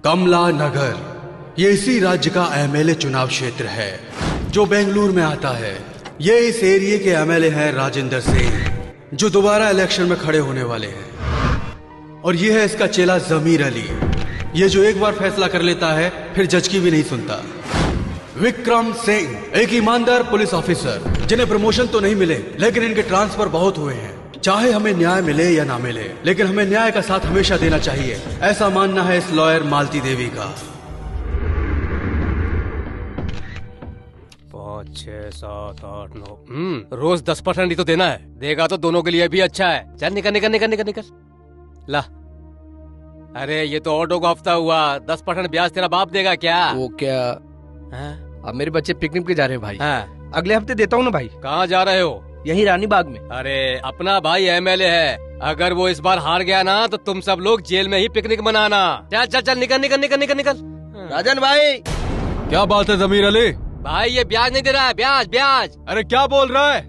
कमला नगर ये इसी राज्य का एमएलए चुनाव क्षेत्र है जो बेंगलुरु में आता है। ये इस एरिया के एमएलए हैं राजेंद्र सिंह, जो दोबारा इलेक्शन में खड़े होने वाले हैं। और ये है इसका चेला जमीर अली, ये जो एक बार फैसला कर लेता है फिर जज की भी नहीं सुनता। विक्रम सिंह, एक ईमानदार पुलिस ऑफिसर जिन्हें प्रमोशन तो नहीं मिले लेकिन इनके ट्रांसफर बहुत हुए हैं। चाहे हमें न्याय मिले या ना मिले, लेकिन हमें न्याय का साथ हमेशा देना चाहिए, ऐसा मानना है इस लॉयर मालती देवी का। 5, 6, 7, 8, 9 रोज 10% ही तो देना है। देगा तो दोनों के लिए भी अच्छा है। चल निकल निकल निकल निकल निकल। ला, अरे ये तो ऑटो का हफ्ता हुआ। 10% ब्याज तेरा बाप देगा क्या? वो क्या? अब मेरे बच्चे पिकनिक पे जा रहे हैं भाई। हाँ। अगले हफ्ते देता हूँ ना भाई। कहाँ जा रहे हो? यही रानी बाग में। अरे अपना भाई एमएलए है, अगर वो इस बार हार गया ना तो तुम सब लोग जेल में ही पिकनिक मनाना। चल चल चल निकल निकल निकल निकल निकल। राजन भाई, क्या बात है जमीर अली? भाई ये ब्याज नहीं दे रहा है, ब्याज ब्याज। अरे क्या बोल रहा है?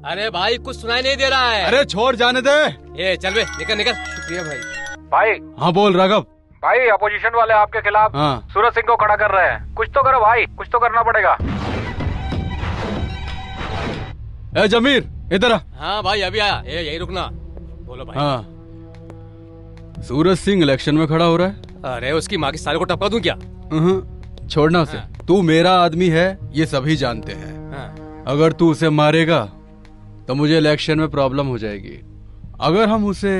अरे भाई कुछ सुनाई नहीं दे रहा है। अरे छोड़ जाने दे। ये चल बे, निकल निकल। शुक्रिया भाई। भाई। हाँ बोल राघव। भाई अपोजिशन वाले आपके खिलाफ सूरज सिंह को खड़ा कर रहे हैं। कुछ तो करो भाई, कुछ तो करना पड़ेगा। ए जमीर इधर आ। हाँ भाई अभी आया। यही रुकना। बोलो भाई। हाँ, सूरज सिंह इलेक्शन में खड़ा हो रहा है। अरे उसकी माँ की साले को टपका दूं क्या? छोड़ना उसे। तू मेरा आदमी है, ये सभी जानते हैं। अगर तू उसे मारेगा तो मुझे इलेक्शन में प्रॉब्लम हो जाएगी। अगर हम उसे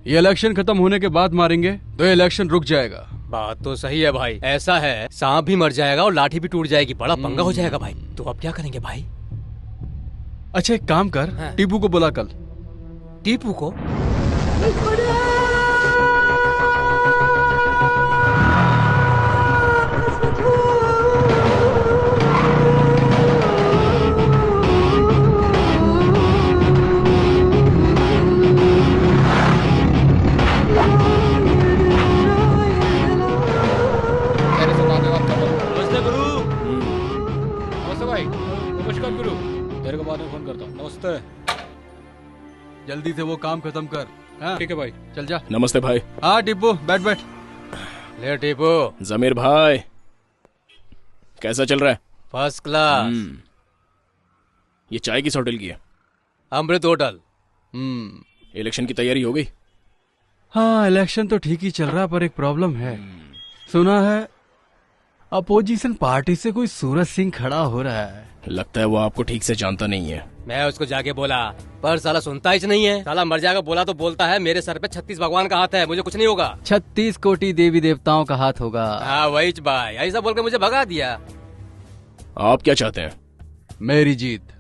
ये इलेक्शन खत्म होने के बाद मारेंगे तो ये इलेक्शन रुक जाएगा। बात तो सही है भाई। ऐसा है, सांप भी मर जाएगा और लाठी भी टूट जाएगी। बड़ा पंगा हो जाएगा भाई। तो अब क्या करेंगे भाई? अच्छा एक काम कर, टीपू को बुला कल। टीपू को? नमस्ते गुरु। नमस्ते भाई। नमस्कार गुरु। तेरे को बाद में फोन करता हूँ। नमस्ते। जल्दी से वो काम खत्म कर। ठीक है भाई, चल जा। नमस्ते भाई। हाँ टिप्पू, बैठ बैठ। ले टीपू। जमीर भाई, कैसा चल रहा है? First class. ये चाय किस होटल की है? अमृत होटल। इलेक्शन की तैयारी हो गई? हाँ इलेक्शन तो ठीक ही चल रहा, पर एक प्रॉब्लम है। सुना है अपोजिशन पार्टी से कोई सूरज सिंह खड़ा हो रहा है। लगता है वो आपको ठीक से जानता नहीं है। मैं उसको जाके बोला, पर साला सुनता ही नहीं है। साला मर जाएगा। बोला तो बोलता है मेरे सर पे 36 भगवान का हाथ है, मुझे कुछ नहीं होगा। 36 कोटि देवी देवताओं का हाथ होगा। हाँ वही भाई, ऐसा बोल के मुझे भगा दिया। आप क्या चाहते हैं? मेरी जीत।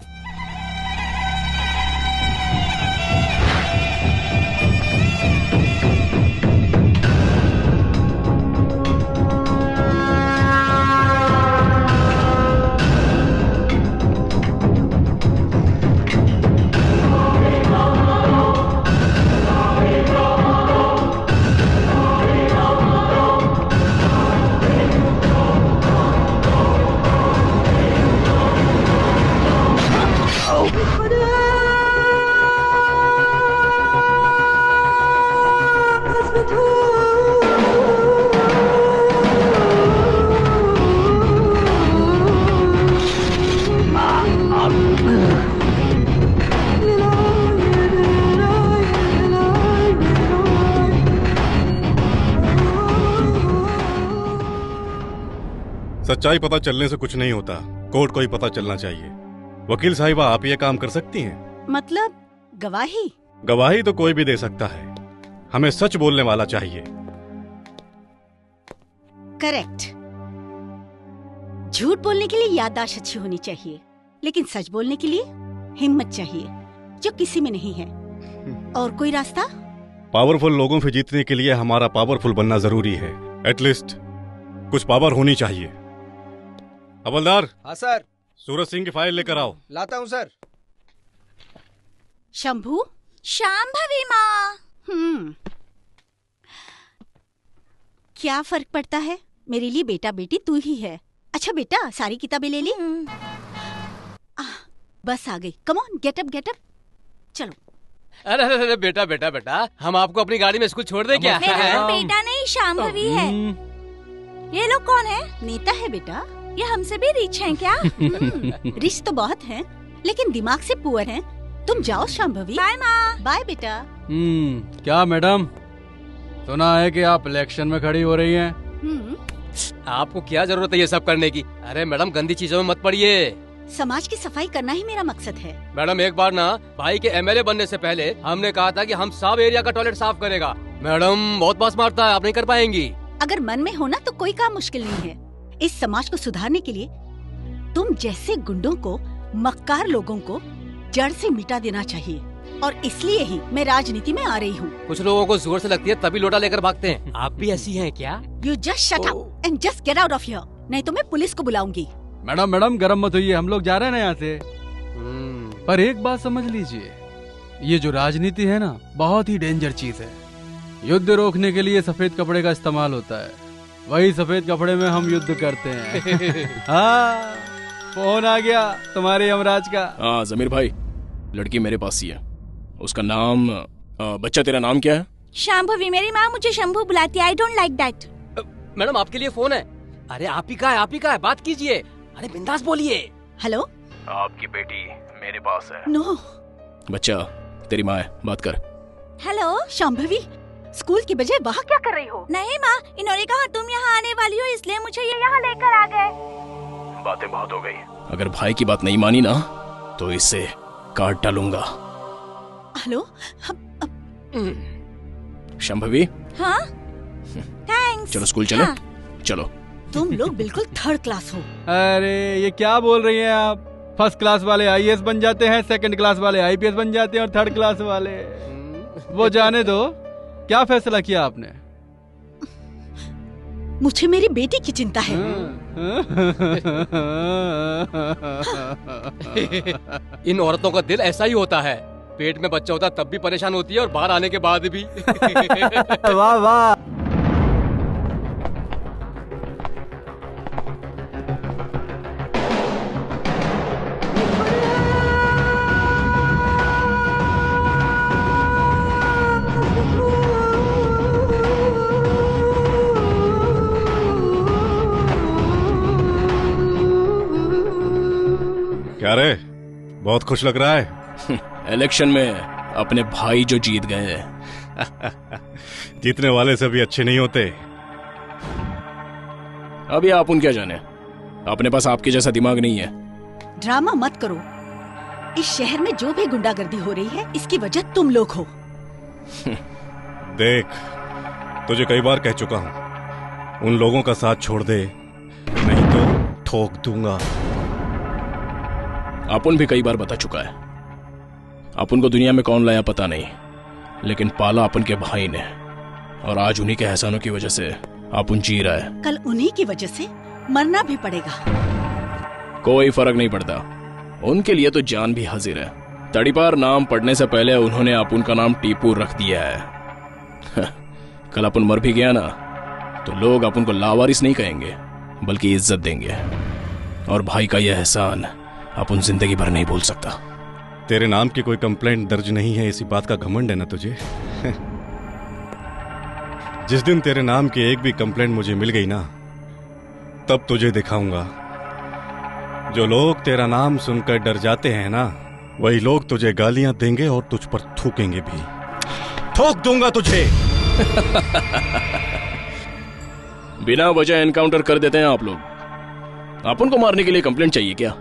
सच्चाई पता चलने से कुछ नहीं होता, कोर्ट को ही पता चलना चाहिए। वकील साहिबा, आप ये काम कर सकती हैं? मतलब गवाही? गवाही तो कोई भी दे सकता है, हमें सच बोलने वाला चाहिए। करेक्ट। झूठ बोलने के लिए याददाश्त अच्छी होनी चाहिए, लेकिन सच बोलने के लिए हिम्मत चाहिए, जो किसी में नहीं है। और कोई रास्ता? पावरफुल लोगों से जीतने के लिए हमारा पावरफुल बनना जरूरी है। एटलीस्ट कुछ पावर होनी चाहिए। हवलदार। हाँ सर। सूरज सिंह की फाइल लेकर आओ। लाता हूँ सर। शंभू। शांभवी माँ। क्या फर्क पड़ता है? मेरे लिए बेटा बेटी तू ही है। अच्छा बेटा, सारी किताबें ले ली? बस आ गई। Come on, get up get up. चलो। अरे अरे बेटा बेटा बेटा, हम आपको अपनी गाड़ी में स्कूल छोड़ दे क्या? मेरा बेटा नहीं, शांभवी है। ये लोग कौन है? नेता है बेटा। ये हमसे भी रिच हैं क्या? रिश्ते तो बहुत हैं, लेकिन दिमाग से पुअर हैं। तुम जाओ शांभवी। बाय माँ। बाय बेटा। क्या मैडम, सुना है कि आप इलेक्शन में खड़ी हो रही हैं? आपको क्या जरूरत है ये सब करने की? अरे मैडम, गंदी चीजों में मत पड़िए। समाज की सफाई करना ही मेरा मकसद है। मैडम, एक बार ना भाई के एमएलए बनने से पहले हमने कहा था कि हम सब एरिया का टॉयलेट साफ करेगा। मैडम बहुत पास मारता है, आप नहीं कर पाएंगी। अगर मन में हो ना तो कोई काम मुश्किल नहीं है। इस समाज को सुधारने के लिए तुम जैसे गुंडों को, मक्कार लोगों को जड़ से मिटा देना चाहिए, और इसलिए ही मैं राजनीति में आ रही हूँ। कुछ लोगों को जोर से लगती है तभी लोटा लेकर भागते हैं। आप भी ऐसी हैं क्या? You just shut up and just get out of here, नहीं तो मैं पुलिस को बुलाऊंगी। मैडम गरम मत होइए, हम लोग जा रहे हैं ना यहाँ से। पर एक बात समझ लीजिए, ये जो राजनीति है ना, बहुत ही डेंजर चीज है। युद्ध रोकने के लिए सफेद कपड़े का इस्तेमाल होता है, वही सफेद कपड़े में हम युद्ध करते हैं। हाँ, फोन आ गया तुम्हारे यमराज का। हाँ जमीर भाई, लड़की मेरे पास ही है। उसका नाम बच्चा, तेरा नाम क्या है? शांभवी। मेरी माँ मुझे शंभू बुलाती है। I don't like that. Madam आपके लिए फोन है। अरे आप ही का है, आप ही का है, बात कीजिए। अरे बिंदास बोलिए। हेलो, आपकी बेटी मेरे पास है। नो। बच्चा, तेरी माँ है, बात कर। हेलो शांभवी, स्कूल की बजाय वहाँ क्या कर रही हो? नहीं माँ, इन्होंने कहा तुम यहाँ आने वाली हो, इसलिए मुझे ये यहाँ लेकर आ गए। बातें बहुत हो गई। अगर भाई की बात नहीं मानी ना तो इससे काट डालूंगा। हेलो, शंभवी। हाँ, थैंक्स। चलो स्कूल चलो। हाँ। चलो। तुम लोग बिल्कुल थर्ड क्लास हो। अरे ये क्या बोल रही हैं आप? फर्स्ट क्लास वाले आईएएस बन जाते हैं, सेकंड क्लास वाले आईपीएस बन जाते हैं, और थर्ड क्लास वाले वो जाने दो। क्या फैसला किया आपने? मुझे मेरी बेटी की चिंता है। इन औरतों का दिल ऐसा ही होता है, पेट में बच्चा होता तब भी परेशान होती है और बाहर आने के बाद भी। वाह वाह। क्या रे, बहुत खुश लग रहा है? इलेक्शन में अपने भाई जो जीत गए हैं। जीतने वाले से भी अच्छे नहीं होते। अभी आप उन क्या जाने, अपने पास आपके जैसा दिमाग नहीं है। ड्रामा मत करो। इस शहर में जो भी गुंडागर्दी हो रही है, इसकी वजह तुम लोग हो। देख, तुझे कई बार कह चुका हूं, उन लोगों का साथ छोड़ दे, नहीं तो ठोक दूंगा। अपुन भी कई बार बता चुका है। अपुन को दुनिया में कौन लाया पता नहीं, लेकिन पाला अपन के भाई ने, और आज उन्हीं के एहसानों की वजह से अपुन जी रहा है। कल उन्हीं की वजह से मरना भी पड़ेगा। कोई फर्क नहीं पड़ता, उनके लिए तो जान भी हाजिर है। तड़ीपार नाम पढ़ने से पहले उन्होंने अपुन का नाम टीपू रख दिया है। कल अपन मर भी गया ना तो लोग अपन को लावारिस नहीं कहेंगे, बल्कि इज्जत देंगे। और भाई का यह एहसान अपन जिंदगी भर नहीं भूल सकता। तेरे नाम की कोई कंप्लेंट दर्ज नहीं है, इसी बात का घमंड है ना तुझे? जिस दिन तेरे नाम की एक भी कंप्लेंट मुझे मिल गई ना, तब तुझे दिखाऊंगा। जो लोग तेरा नाम सुनकर डर जाते हैं ना, वही लोग तुझे गालियां देंगे और तुझ पर थूकेंगे भी। ठोक दूंगा तुझे। बिना वजह एनकाउंटर कर देते हैं आप लोग। अपन को मारने के लिए कंप्लेंट चाहिए क्या?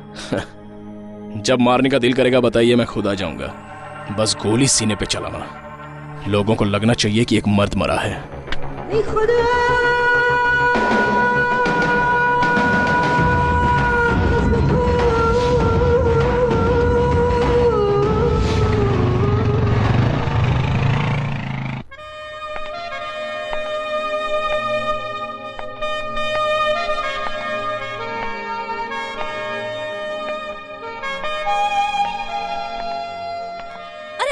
जब मारने का दिल करेगा बताइए, मैं खुद आ जाऊंगा। बस गोली सीने पे चलाना, लोगों को लगना चाहिए कि एक मर्द मरा है।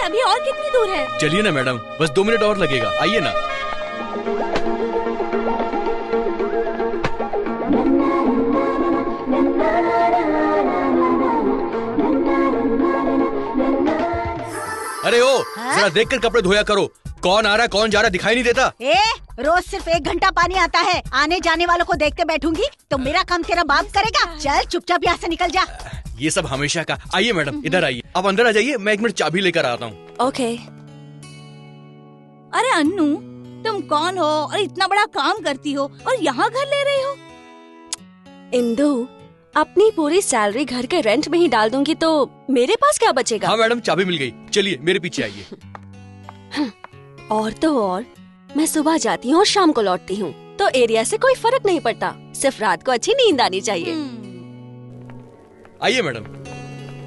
अभी और कितनी दूर है? चलिए ना मैडम, बस 2 मिनट और लगेगा, आइए ना। अरे ओ, जरा देखकर कपड़े धोया करो, कौन आ रहा है कौन जा रहा है दिखाई नहीं देता? रोज सिर्फ 1 घंटा पानी आता है, आने जाने वालों को देखते बैठूंगी तो मेरा काम तेरा बाप करेगा? चल चुपचाप यहाँ से निकल जा। ये सब हमेशा का। आइए मैडम, इधर आइए, आप अंदर आ जाइए, मैं 1 मिनट चाबी लेकर आता हूँ। ओके। अरे अन्नू, तुम कौन हो और इतना बड़ा काम करती हो और यहाँ घर ले रही हो? इंदु, अपनी पूरी सैलरी घर के रेंट में ही डाल दूंगी तो मेरे पास क्या बचेगा? हाँ मैडम, चाबी मिल गई। चलिए मेरे पीछे आइए। और तो और मैं सुबह जाती हूँ और शाम को लौटती हूँ, तो एरिया से कोई फर्क नहीं पड़ता, सिर्फ रात को अच्छी नींद आनी चाहिए। आइए मैडम,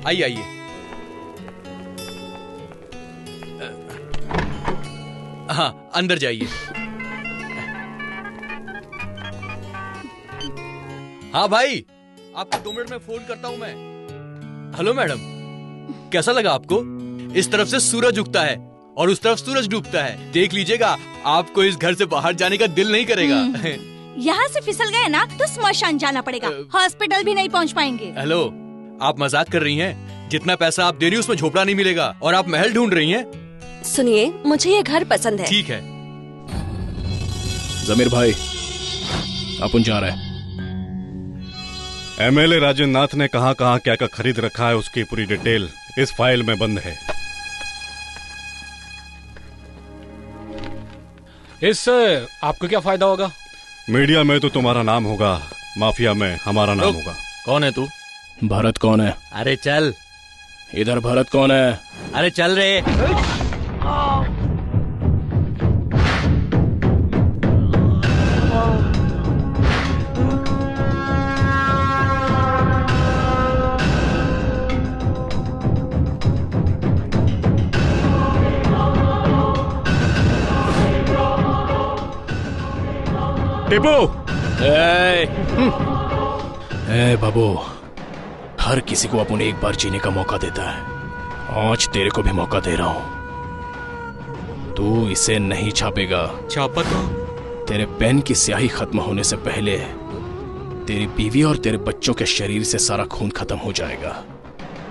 आइए आइए। हाँ अंदर जाइए। हाँ भाई, आपको 2 मिनट में फोन करता हूँ मैं। हेलो मैडम, कैसा लगा आपको? इस तरफ से सूरज उगता है और उस तरफ सूरज डूबता है। देख लीजिएगा, आपको इस घर से बाहर जाने का दिल नहीं करेगा। यहाँ से फिसल गए ना तो स्मशान जाना पड़ेगा, हॉस्पिटल भी नहीं पहुँच पाएंगे। हेलो, आप मजाक कर रही हैं? जितना पैसा आप दे रही हैं उसमें झोपड़ा नहीं मिलेगा और आप महल ढूंढ रही हैं। सुनिए, मुझे ये घर पसंद है। ठीक है। जमीर भाई, अपन जा रहे हैं। एमएलए राजेंद्र नाथ ने कहां कहां क्या क्या खरीद रखा है उसकी पूरी डिटेल इस फाइल में बंद है। इससे आपको क्या फायदा होगा? मीडिया में तो तुम्हारा नाम होगा, माफिया में हमारा नाम होगा। कौन है तू? भरत कौन है? अरे चल। इधर भरत कौन है? अरे चल रे। टिपू। ए बाबू, हर किसी को अपन एक बार जीने का मौका देता है। आज तेरे को भी मौका दे रहा हूं। तू इसे नहीं छापेगा। छापा तो? तेरे पेन की स्याही खत्म होने से पहले तेरी बीवी और तेरे बच्चों के शरीर से सारा खून खत्म हो जाएगा।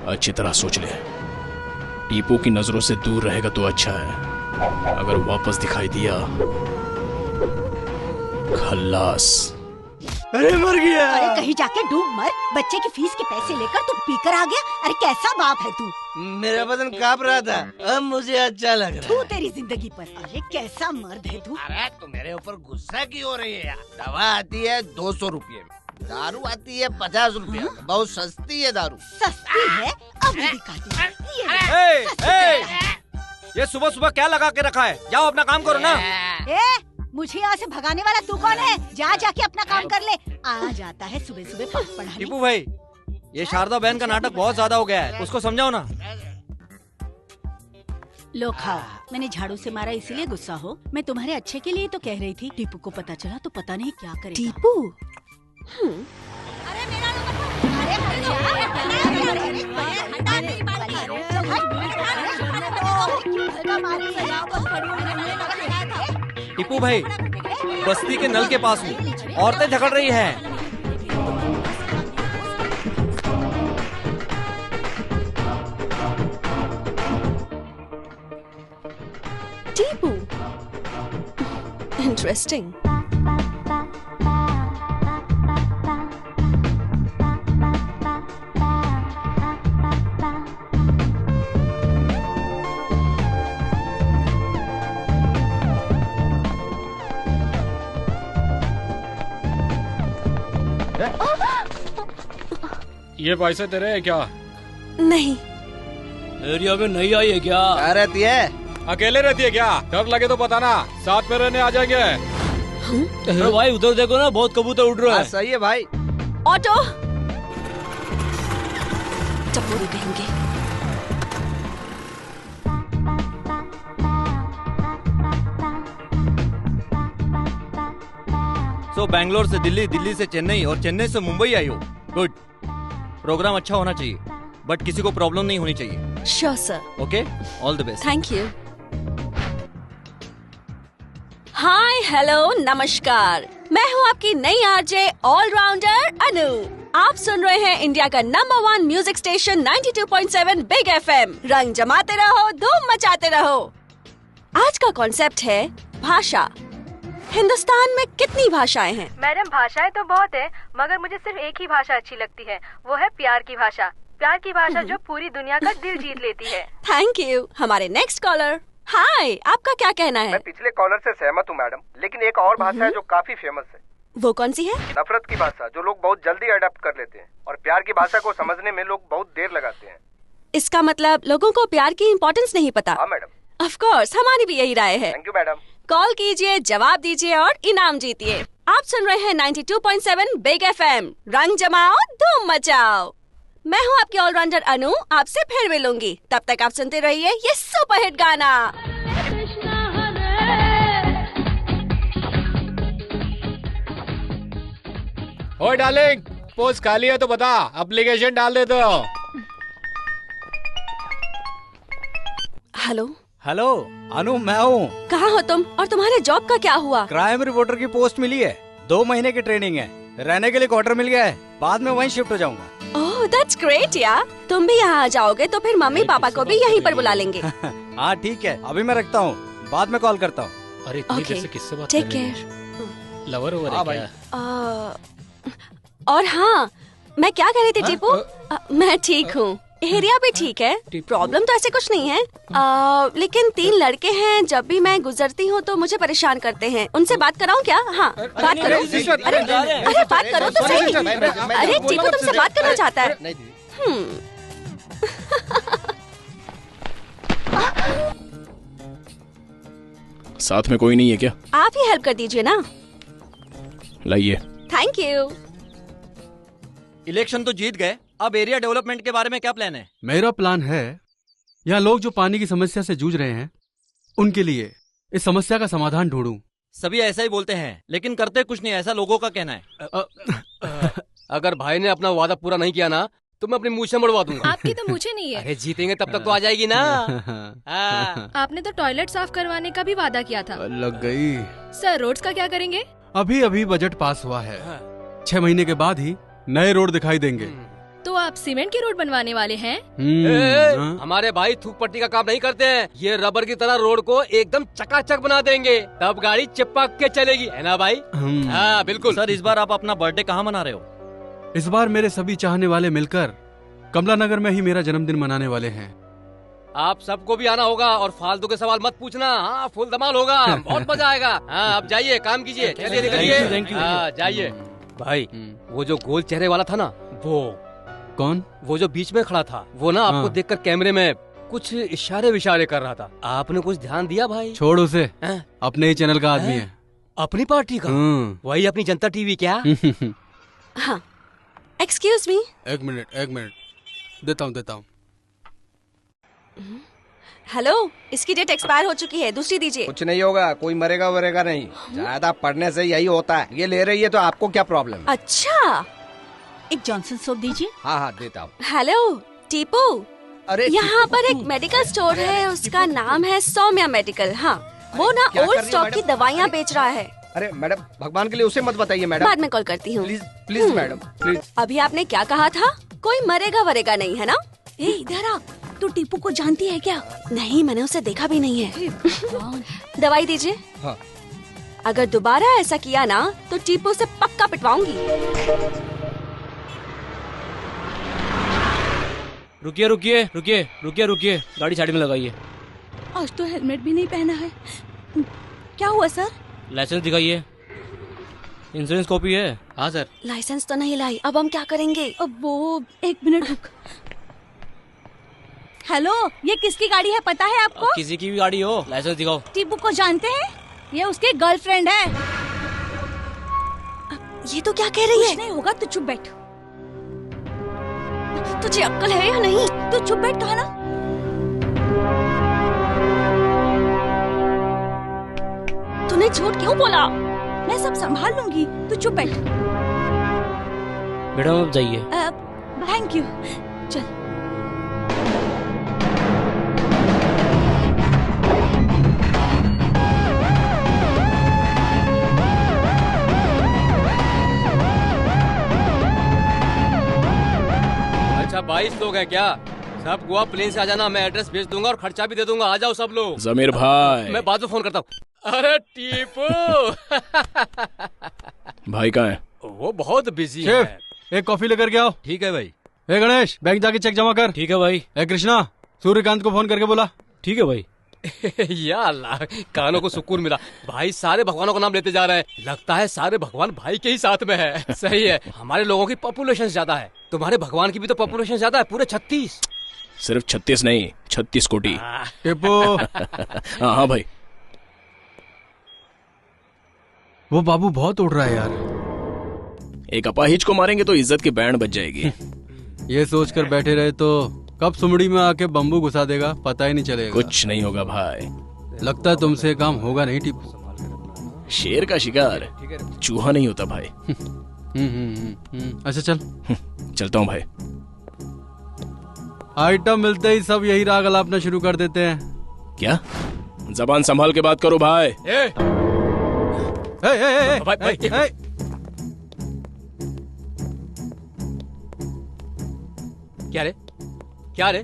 अच्छी तरह सोच ले। टीपू की नजरों से दूर रहेगा तो अच्छा है, अगर वापस दिखाई दिया खल्लास। अरे मर गया। अरे कहीं जाके डूब मर, बच्चे की फीस के पैसे लेकर तू पीकर आ गया। अरे कैसा बाप है तू? मेरा बदन कांप रहा था, अब मुझे अच्छा लग रहा है। तू तेरी जिंदगी पर। अरे कैसा मर्द है तू? अरे तू मेरे ऊपर गुस्सा क्यों हो रही है यार? दवा आती है 200 रुपये में, दारू आती है 50 रुपये में। बहुत सस्ती है दारू। सस्ती है? अब दिखाती है। ये सुबह सुबह क्या लगा के रखा है? जाओ अपना काम करो ना। मुझे यहाँ से भगाने वाला तू कौन है? जा जाके अपना काम कर ले। आ जाता है सुबह सुबह पाठ पढ़ाने। टीपू भाई, ये शारदा बहन का नाटक बहुत ज्यादा हो गया है, उसको समझाओ ना। लो खाओ। मैंने झाड़ू से मारा इसीलिए गुस्सा हो? मैं तुम्हारे अच्छे के लिए तो कह रही थी। टीपू को पता चला तो पता नहीं क्या करेगा। टीपू? अरे मेरा टीपू भाई, बस्ती के नल के पास हूँ, औरतें झगड़ रही हैं। टीपू, इंटरेस्टिंग। ये पैसे तेरे है क्या? नहीं। एरिया में नहीं आई है क्या? क्या रहती है? अकेले रहती है क्या? डर लगे तो बताना, साथ में रहने आ जाएंगे। अरे भाई उधर देखो ना, बहुत कबूतर उड़ रहा है। सही है भाई। ऑटो। चप्पू कहेंगे। सो बैंगलोर से दिल्ली, दिल्ली से चेन्नई और चेन्नई से मुंबई आई हो। गुड। प्रोग्राम अच्छा होना चाहिए, बट किसी को प्रॉब्लम नहीं होनी चाहिए। Sure sir. Okay, all the best. Thank you. Hi, hello, नमस्कार। मैं हूँ आपकी नई आरजे ऑलराउंडर अनु। आप सुन रहे हैं इंडिया का number 1 music station 92.7 big FM। रंग जमाते रहो, धूम मचाते रहो। आज का कॉन्सेप्ट है भाषा। हिंदुस्तान में कितनी भाषाएं हैं? मैडम भाषाएं तो बहुत है, मगर मुझे सिर्फ एक ही भाषा अच्छी लगती है, वो है प्यार की भाषा। प्यार की भाषा जो पूरी दुनिया का दिल जीत लेती है। Thank you. हमारे नेक्स्ट कॉलर। हाय, आपका क्या कहना है? मैं पिछले कॉलर से सहमत हूँ मैडम, लेकिन एक और भाषा है जो काफी फेमस है। वो कौन सी है? नफरत की भाषा, जो लोग बहुत जल्दी अडॉप्ट कर लेते हैं, और प्यार की भाषा को समझने में लोग बहुत देर लगाते हैं। इसका मतलब लोगों को प्यार की इम्पोर्टेंस नहीं पता। हाँ मैडम। ऑफ कोर्स, हमारी भी यही राय है। Thank you madam. कॉल कीजिए, जवाब दीजिए और इनाम जीतिए। आप सुन रहे हैं 92.7 बिग FM। रंग जमाओ, धूम मचाओ। मैं हूँ आपकी ऑलराउंडर अनु, आपसे फिर मिलूंगी। तब तक आप सुनते रहिए ये सुपरहिट गाना। ओए डार्लिंग, पोस्ट खाली है तो बता, एप्लीकेशन डाल दे तो। हेलो हेलो अनु, मैं हूँ। कहाँ हो तुम और तुम्हारे जॉब का क्या हुआ? क्राइम रिपोर्टर की पोस्ट मिली है, 2 महीने की ट्रेनिंग है, रहने के लिए क्वार्टर मिल गया है, बाद में वहीं शिफ्ट हो जाऊंगा। ओह दैट्स ग्रेट यार। तुम भी यहाँ आ जाओगे तो फिर मम्मी पापा को भी यहीं पर बुला लेंगे। हाँ ठीक है, अभी मैं रखता हूँ, बाद में कॉल करता हूँ। अरे इतनी देर से किससे बात टेक कर रही है? केयर। लवर ओवर है क्या? और हाँ, मैं क्या कह रही थी टीपू? मैं ठीक हूँ, एरिया भी ठीक है, प्रॉब्लम तो ऐसे कुछ नहीं है। लेकिन 3 लड़के हैं, जब भी मैं गुजरती हूँ तो मुझे परेशान करते हैं। उनसे बात कराऊँ क्या? हाँ बात करो। अरे बात करो तो सही। अरे टीपू तुमसे बात करना चाहता है। साथ में कोई नहीं है क्या? आप ही हेल्प कर दीजिए ना। लाइए। Thank you. इलेक्शन तो जीत गए, अब एरिया डेवलपमेंट के बारे में क्या प्लान है? मेरा प्लान है, यहाँ लोग जो पानी की समस्या से जूझ रहे हैं उनके लिए इस समस्या का समाधान ढूंढूं। सभी ऐसा ही बोलते हैं लेकिन करते कुछ नहीं, ऐसा लोगों का कहना है। अगर भाई ने अपना वादा पूरा नहीं किया ना तो मैं अपनी मूछ से मुड़वा दूंगा। आपकी तो मुझे नहीं है। अरे जीतेंगे तब तक तो आ जाएगी ना। आपने तो टॉयलेट साफ करवाने का भी वादा किया था। लग गई। सर रोड्स का क्या करेंगे? अभी अभी बजट पास हुआ है, 6 महीने के बाद ही नए रोड दिखाई देंगे। तो आप सीमेंट की रोड बनवाने वाले हैं? हमारे भाई थूक पट्टी का काम नहीं करते हैं, ये रबर की तरह रोड को एकदम चकाचक बना देंगे, तब गाड़ी चिपक के चलेगी, है ना भाई? हाँ बिल्कुल। सर इस बार आप अपना बर्थडे कहाँ मना रहे हो? इस बार मेरे सभी चाहने वाले मिलकर कमला नगर में ही मेरा जन्मदिन मनाने वाले हैं। आप सबको भी आना होगा और फालतू के सवाल मत पूछना। हाँ फुल धमाल होगा, बहुत मजा आएगा। हाँ आप जाइए, काम कीजिए, चलिए निकलिए। हाँ जाइए। भाई वो जो गोल चेहरे वाला था ना, वो कौन? वो जो बीच में खड़ा था, वो ना आपको देखकर कैमरे में कुछ इशारे विशारे कर रहा था। आपने कुछ ध्यान दिया भाई? छोड़ उसे, अपने ही चैनल का आदमी है। अपनी पार्टी का? वही अपनी जनता टीवी क्या? हाँ एक्सक्यूज मी। एक मिनट देता हूँ। हेलो, इसकी डेट एक्सपायर हो चुकी है, दूसरी दीजिए। कुछ नहीं होगा, कोई मरेगा वरेगा नहीं, ज्यादा पढ़ने से यही होता है। ये ले रही है तो आपको क्या प्रॉब्लम है? अच्छा, एक जॉनसन सोप दीजिए। हाँ देता हूँ। हेलो टीपू, अरे यहाँ पर एक मेडिकल स्टोर है, उसका नाम है सौम्या मेडिकल। हाँ वो ना ओल्ड स्टॉक की दवाइयाँ बेच रहा है। अरे मैडम भगवान के लिए उसे मत बताइए मैडम। बाद में कॉल करती हूँ। Please madam please. अभी आपने क्या कहा था? कोई मरेगा वरेगा नहीं, है ना? ए इधर आ, तू टीपू को जानती है क्या? नहीं, मैंने उसे देखा भी नहीं है। दवाई दीजिए। हाँ। अगर दोबारा ऐसा किया ना तो टीपू से पक्का पिटवाऊंगी। रुकिए, गाड़ी साइड में लगाइए। आज तो हेलमेट भी नहीं पहना है। क्या हुआ सर? लाइसेंस दिखाइए। इंश्योरेंस कॉपी है? हाँ सर। लाइसेंस तो नहीं लाई, अब हम क्या करेंगे? अब वो 1 मिनट रुक। हेलो, ये किसकी गाड़ी है पता है आपको? किसी की भी गाड़ी हो, लाइसेंस दिखाओ। टीपू को जानते हैं? ये उसकी गर्लफ्रेंड है। ये तो क्या कह रही है? कुछ नहीं होगा, तू चुप बैठ। तुझे अक्ल है या नहीं? तू चुप बैठ, कहा ना। तूने झूठ क्यों बोला? मैं सब संभाल लूंगी, तू चुप बैठ। मैडम आप जाइए। Thank you. चल। अच्छा 22 लोग हैं क्या? सब गोवा प्लेन से आ जाना, मैं एड्रेस भेज दूंगा और खर्चा भी दे दूंगा। आ जाओ सब लोग। जमीर भाई, मैं बाद में फोन करता हूँ। अरे टीपू भाई कहाँ है? वो बहुत बिजी है। एक कॉफी लेकर के आओ। ठीक है भाई। ए गणेश, बैंक जाके चेक जमा कर। ठीक है भाई। ए कृष्णा, सूर्यकांत को फोन करके बोला। ठीक है भाई। या अल्लाह, कानों को सुकून मिला। भाई सारे भगवानों का नाम लेते जा रहे हैं। लगता है सारे भगवान भाई के ही साथ में है। सही है, हमारे लोगों की पॉपुलेशन ज्यादा है, तुम्हारे भगवान की भी तो पॉपुलेशन ज्यादा है, पूरे 36। सिर्फ 36 नहीं, 36 कोटी। हाँ भाई। वो बाबू बहुत उड़ रहा है यार। एक अपाहिज को मारेंगे तो इज्जत की बैंड बच जाएगी। ये सोचकर बैठे रहे तो कब सुमड़ी में आके बम्बू घुसा देगा पता ही नहीं चलेगा। कुछ नहीं होगा भाई। लगता है तुमसे काम होगा नहीं टीपू। शेर का शिकार चूहा नहीं होता भाई। अच्छा चल। चलता हूँ भाई। आइटम मिलते ही सब यही राग अलापना शुरू कर देते हैं। क्या? जबान संभाल के बात करो भाई। क्या रे, क्या रे,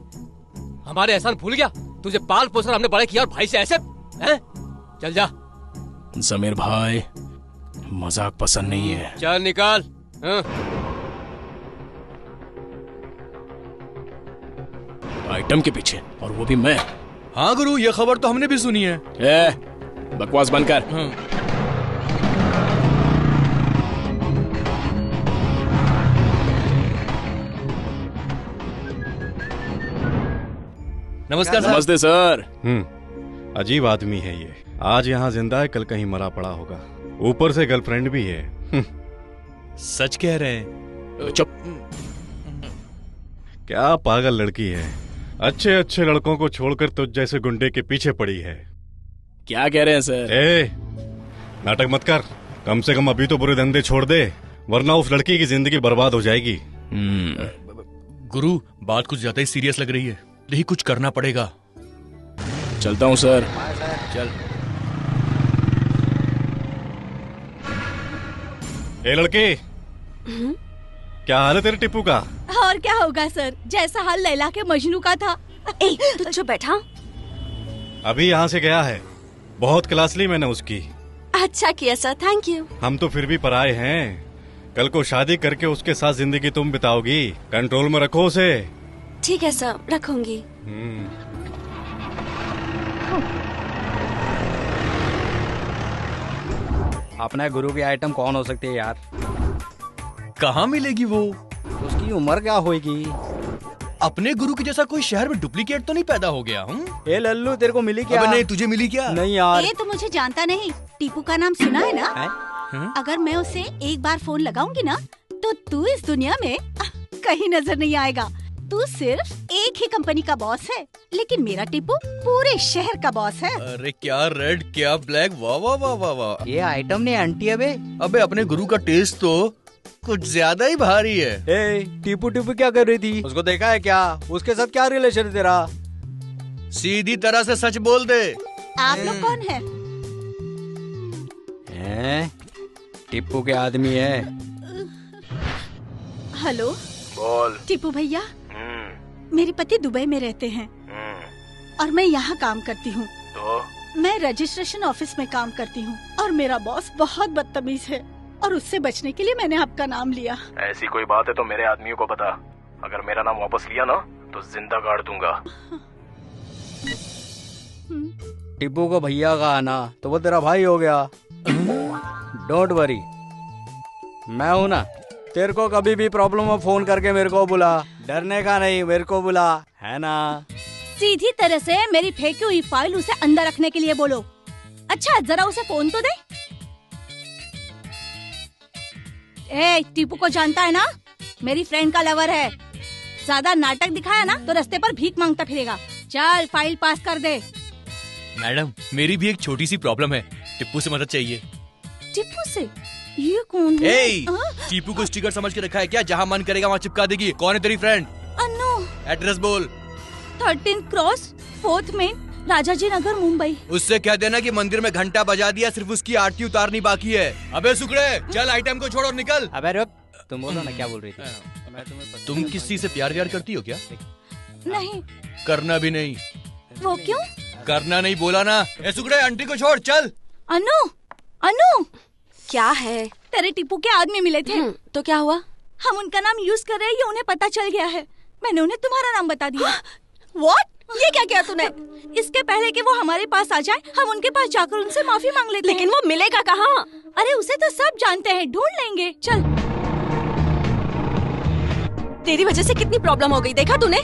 हमारे एहसान भूल गया? तुझे पाल पोसकर हमने बड़े किया और भाई से ऐसे हैं? चल जा। जमीर भाई मजाक पसंद नहीं है। चल निकाल। आइटम के पीछे, और वो भी मैं। हाँ गुरु, ये खबर तो हमने भी सुनी है। बकवास बंद कर। नमस्कार सर। नमस्ते सर। अजीब आदमी है ये। आज यहाँ जिंदा है, कल कहीं मरा पड़ा होगा। ऊपर से गर्लफ्रेंड भी है। सच कह रहे हैं। चुप। क्या पागल लड़की है। अच्छे अच्छे लड़कों को छोड़कर तुझ जैसे गुंडे के पीछे पड़ी है। क्या कह रहे हैं सर? नाटक मत कर। कम से कम अभी तो बुरे धंधे छोड़ दे, वरना उस लड़की की जिंदगी बर्बाद हो जाएगी। गुरु, बात कुछ ज्यादा ही सीरियस लग रही है, यही कुछ करना पड़ेगा। चलता हूँ सर। चल। ए लड़के, क्या हाल है तेरे टिप्पू का? और क्या होगा सर, जैसा हाल लैला के मजनू का था। तू चुप बैठा। अभी यहाँ से गया है। बहुत क्लास ली मैंने उसकी। अच्छा किया सर, थैंक यू। हम तो फिर भी पराए हैं। कल को शादी करके उसके साथ जिंदगी तुम बिताओगी। कंट्रोल में रखो उसे। ठीक है सर, रखूंगी। अपने गुरु की आइटम कौन हो सकती है यार? कहाँ मिलेगी वो? उसकी उम्र क्या होगी? अपने गुरु के जैसा कोई शहर में डुप्लीकेट तो नहीं पैदा हो गया? ए लल्लू, तेरे को मिली क्या? अबे नहीं, तुझे मिली क्या? नहीं यार। ये तो मुझे जानता नहीं। टीपू का नाम सुना है ना? अगर मैं उसे एक बार फोन लगाऊंगी ना, तो तू इस दुनिया में कहीं नजर नहीं आएगा। तू सिर्फ एक ही कंपनी का बॉस है, लेकिन मेरा टीपू पूरे शहर का बॉस है। अरे क्या रेड, क्या ब्लैक, वाह वाह वाह वाह वाह। ये आइटम नहीं आंटी। अबे अपने गुरु का टेस्ट तो कुछ ज्यादा ही भारी है। टीपू टीपू क्या कर रही थी? उसको देखा है क्या? उसके साथ क्या रिलेशन है तेरा? सीधी तरह से सच बोल दे। आप लोग कौन है? टीपू के आदमी है। हेलो बोल। टीपू भैया, मेरे पति दुबई में रहते हैं और मैं यहाँ काम करती हूँ। तो मैं रजिस्ट्रेशन ऑफिस में काम करती हूँ और मेरा बॉस बहुत बदतमीज है और उससे बचने के लिए मैंने आपका नाम लिया। ऐसी कोई बात है तो मेरे आदमियों को बता। अगर मेरा नाम वापस लिया ना तो जिंदा गाड़ दूंगा। टीपू को भैया का आना तो वो तेरा भाई हो गया। डोंट वरी, मैं हूँ ना। तेरे को कभी भी प्रॉब्लम हो फोन करके मेरे को बुला। डरने का नहीं, मेरे को बुला, है ना? सीधी तरह से मेरी फेंकी हुई फाइल उसे अंदर रखने के लिए बोलो। अच्छा जरा उसे फोन तो दे। टीपू को जानता है ना, मेरी फ्रेंड का लवर है। ज्यादा नाटक दिखाया ना तो रास्ते पर भीख मांगता फिरेगा। चल फाइल पास कर दे। मैडम, मेरी भी एक छोटी सी प्रॉब्लम है, टिप्पू से मदद चाहिए। टिप्पू से? ये कौन है? टीपू को स्टिकर समझ के रखा है क्या? जहाँ मन करेगा वहाँ चिपका देगी। कौन है तेरी फ्रेंड? अनु। एड्रेस बोल। 13 क्रॉस 4th मेन, राजाजी नगर, मुंबई। उससे कह देना कि मंदिर में घंटा बजा दिया, सिर्फ उसकी आरती उतारनी बाकी है। अबे सुकड़े, चल आइटम को छोड़ और निकल। अबे रुक, तुम बोलो ना क्या बोल रही थी। तुम किसी से प्यार व्यार करती हो क्या? नहीं। करना भी नहीं। वो क्यों? करना नहीं बोला ना। ए सुगड़े, आंटी को छोड़, चल। अनु, अनु, क्या है? तेरे टीपू के आदमी मिले थे। तो क्या हुआ? हम उनका नाम यूज कर रहे हैं, ये उन्हें पता चल गया है। मैंने उन्हें तुम्हारा नाम बता दिया। What? ये क्या किया तूने? इसके पहले कि वो हमारे पास आ जाए, हम उनके पास जाकर उनसे माफी मांग लेते लेकिन वो मिलेगा कहाँ? अरे उसे तो सब जानते हैं, ढूंढ लेंगे। चल। तेरी वजह से कितनी प्रॉब्लम हो गई, देखा तूने?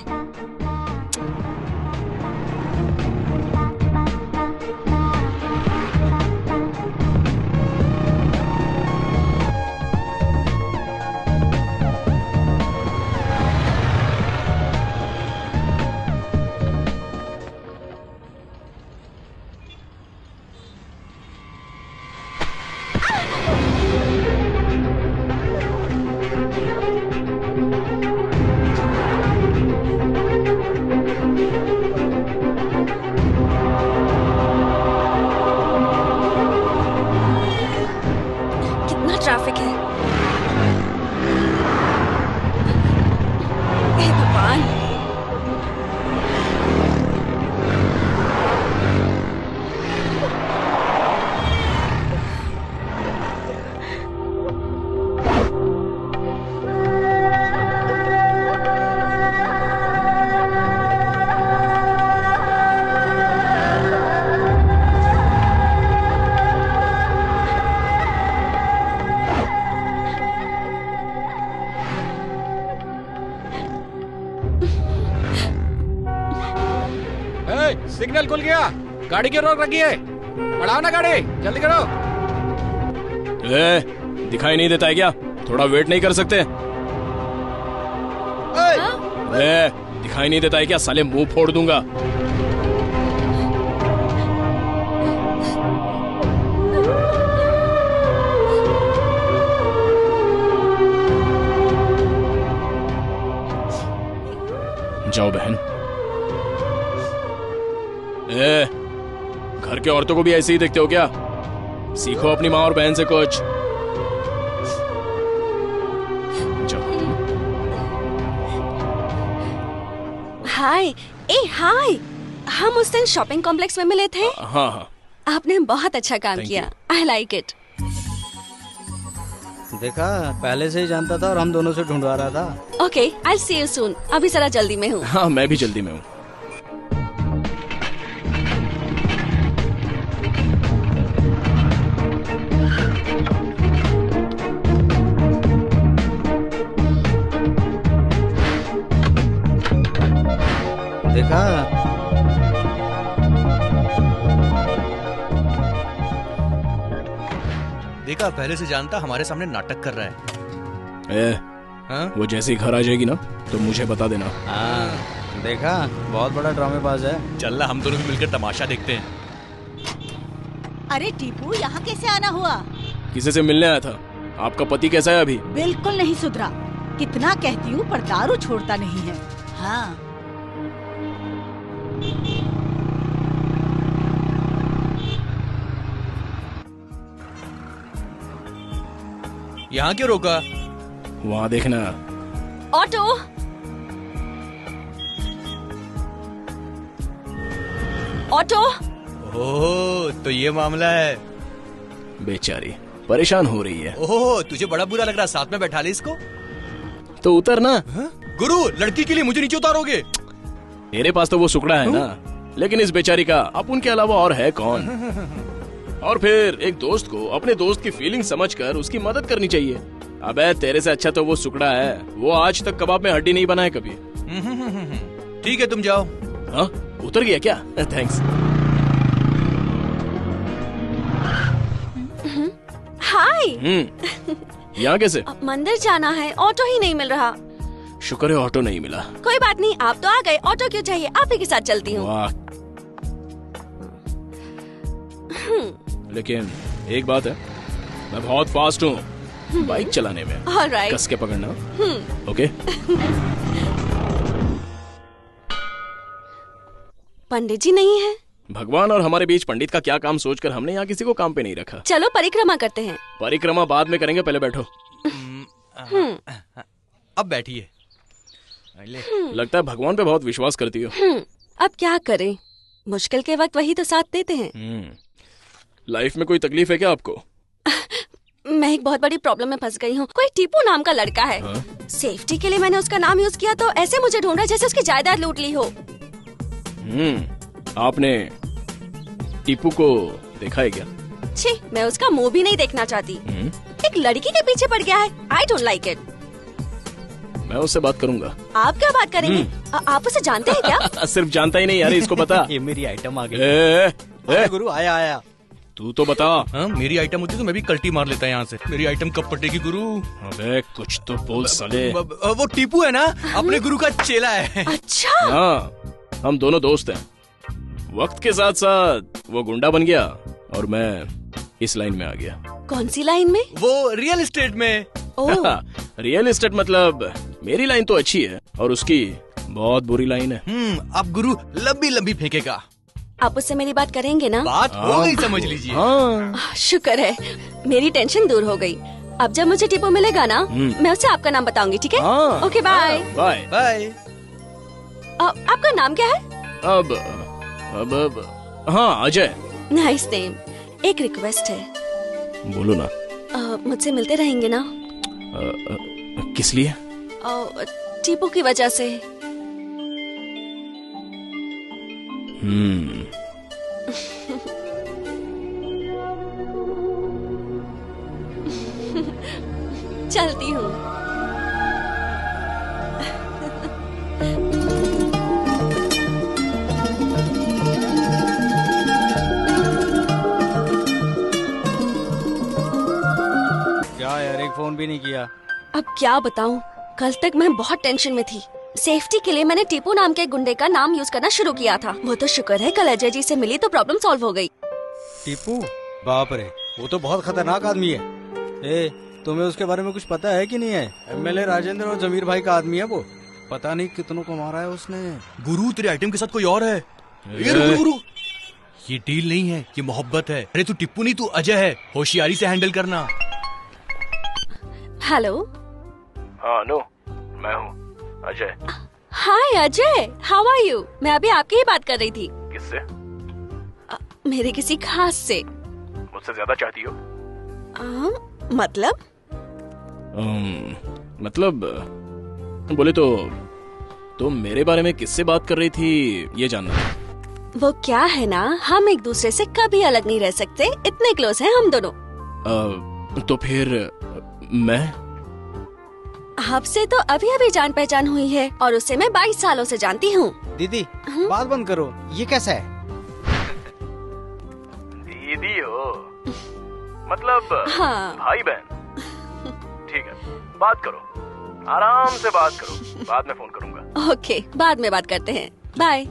ट्रैफिक है। हे भगवान। सिग्नल खुल गया, गाड़ी क्यों रोक रखी है? बढ़ाओ ना गाड़ी, जल्दी करो। दिखाई नहीं देता है क्या? थोड़ा वेट नहीं कर सकते? दिखाई नहीं देता है क्या? साले मुंह फोड़ दूंगा। जाओ बहन। घर के औरतों को भी ऐसे ही देखते हो क्या? सीखो अपनी माँ और बहन से कुछ। हाय। हाय, हम उस दिन शॉपिंग कॉम्प्लेक्स में मिले थे। हाँ हाँ। आपने बहुत अच्छा काम किया। I like it. देखा, पहले से ही जानता था और हम दोनों से ढूंढवा रहा था। Okay, I see you soon. अभी जरा जल्दी में हूँ। हाँ, मैं भी जल्दी में हूँ। देखा, देखा, पहले से जानता, हमारे सामने नाटक कर रहा है। हाँ? वो जैसे ही घर आ जाएगी ना तो मुझे बता देना। हाँ, देखा, बहुत बड़ा ड्रामेबाज है। चल ना, हम दोनों भी मिलकर तमाशा देखते हैं। अरे टीपू, यहाँ कैसे आना हुआ? किसी से मिलने आया था। आपका पति कैसा है अभी? बिल्कुल नहीं सुधरा। कितना कहती हूँ पर दारू छोड़ता नहीं है। हाँ। यहाँ क्यों रोका? वहाँ देखना। ऑटो। ऑटो। ओह, तो ये मामला है। बेचारी परेशान हो रही है। ओह, तुझे बड़ा बुरा लग रहा, साथ में बैठा ले इसको। तो उतर ना। गुरु, लड़की के लिए मुझे नीचे उतारोगे? मेरे पास तो वो सुकड़ा है ना, लेकिन इस बेचारी का अपन के अलावा और है कौन? और फिर एक दोस्त को अपने दोस्त की फीलिंग समझकर उसकी मदद करनी चाहिए। अबे तेरे से अच्छा तो वो सुकड़ा है। वो आज तक कबाब में हड्डी नहीं बनाए कभी। ठीक है, तुम जाओ। हाँ, उतर गया क्या? थैंक्स। हाय। यहाँ कैसे? मंदिर जाना है, ऑटो ही नहीं मिल रहा। शुक्र है ऑटो नहीं मिला। कोई बात नहीं, आप तो आ गए, ऑटो क्यों चाहिए? आप ही के साथ चलती हूँ। लेकिन एक बात है, मैं बहुत फास्ट हूँ बाइक चलाने में। Alright. कस के पकड़ना। ओके। पंडित जी नहीं है। भगवान और हमारे बीच पंडित का क्या काम सोचकर हमने यहाँ किसी को काम पे नहीं रखा। चलो परिक्रमा करते हैं। परिक्रमा बाद में करेंगे, पहले बैठो। अब बैठिए। लगता है भगवान पे बहुत विश्वास करती हो। अब क्या करें, मुश्किल के वक्त वही तो साथ देते हैं। लाइफ में कोई तकलीफ है क्या आपको? मैं एक बहुत बड़ी प्रॉब्लम में फंस गई हूँ। कोई टीपू नाम का लड़का है। सेफ्टी के लिए मैंने उसका नाम यूज किया तो ऐसे मुझे ढूंढ रहा है जैसे उसकी जायदाद लूट ली हो। आपने टीपू को देखा है क्या? छी, मैं उसका मुंह भी नहीं देखना चाहती। एक लड़की के पीछे पड़ गया है। I don't like it. मैं उससे बात करूंगा। आप क्या बात करेंगे? आप उसे जानते हैं क्या? सिर्फ जानता ही नहीं यार, इसको बता। ये मेरी आइटम आ गई। गुरु आया। तू तो बता। मेरी आइटम होती तो मैं भी कल्टी मार लेता यहाँ से। मेरी आइटम कब पटेगी गुरु? अबे कुछ तो बोल साले। वो टीपू है ना, अपने गुरु का चेला है। अच्छा। हाँ, हम दोनों दोस्त हैं। वक्त के साथ साथ वो गुंडा बन गया और मैं इस लाइन में आ गया। कौन सी लाइन में? वो रियल एस्टेट में। रियल एस्टेट मतलब मेरी लाइन तो अच्छी है और उसकी बहुत बुरी लाइन है। अब गुरु लंबी लंबी फेंकेगा। आप उससे मेरी बात करेंगे ना? बात हो गई, समझ लीजिए। शुक्र है, मेरी टेंशन दूर हो गई। अब जब मुझे टीपू मिलेगा ना, मैं उससे आपका नाम बताऊंगी, ठीक है? Okay, bye bye. आपका नाम क्या है? अब हाँ, अजय। Nice name. एक रिक्वेस्ट है। बोलो ना। मुझसे मिलते रहेंगे ना? किस लिए? टीपू की वजह से। चलती हूँ। क्या यार, एक फोन भी नहीं किया। अब क्या बताऊं, कल तक मैं बहुत टेंशन में थी। सेफ्टी के लिए मैंने टीपू नाम के गुंडे का नाम यूज करना शुरू किया था। वो तो शुक्र है कल अजय जी से मिली तो प्रॉब्लम सॉल्व हो गई। टीपू? बाप रे, वो तो बहुत खतरनाक आदमी है। तुम्हें उसके बारे में कुछ पता है कि नहीं है? एमएलए राजेंद्र और जमीर भाई का आदमी है वो। पता नहीं कितनों को मारा है उसने। गुरु तेरे आइटम के साथ कोई और है। गुरु, ये डील नहीं है, ये मोहब्बत है। अरे तू टिप्पू नहीं, तू अजय है। होशियारी से हैंडल करना। हेलो। हाँ नो, मैं हूँ अजय। हाय अजय, हाउ आर यू? मैं अभी आपकी ही बात कर रही थी। किससे? मेरे किसी खास से। मुझसे ज्यादा चाहती हो? मतलब? मतलब बोले तो तुम मेरे बारे में किससे बात कर रही थी ये जानना। वो क्या है ना, हम एक दूसरे से कभी अलग नहीं रह सकते, इतने क्लोज हैं हम दोनों। तो फिर मैं आपसे तो अभी अभी जान पहचान हुई है और उसे मैं 22 सालों से जानती हूँ। दीदी बात बंद करो, ये कैसा है? दीदी हो मतलब? हाँ। भाई बहन। ठीक है, बात करो, आराम से बात करो, बाद में फोन करूंगा। ओके, बाद में बात करते हैं, बाय।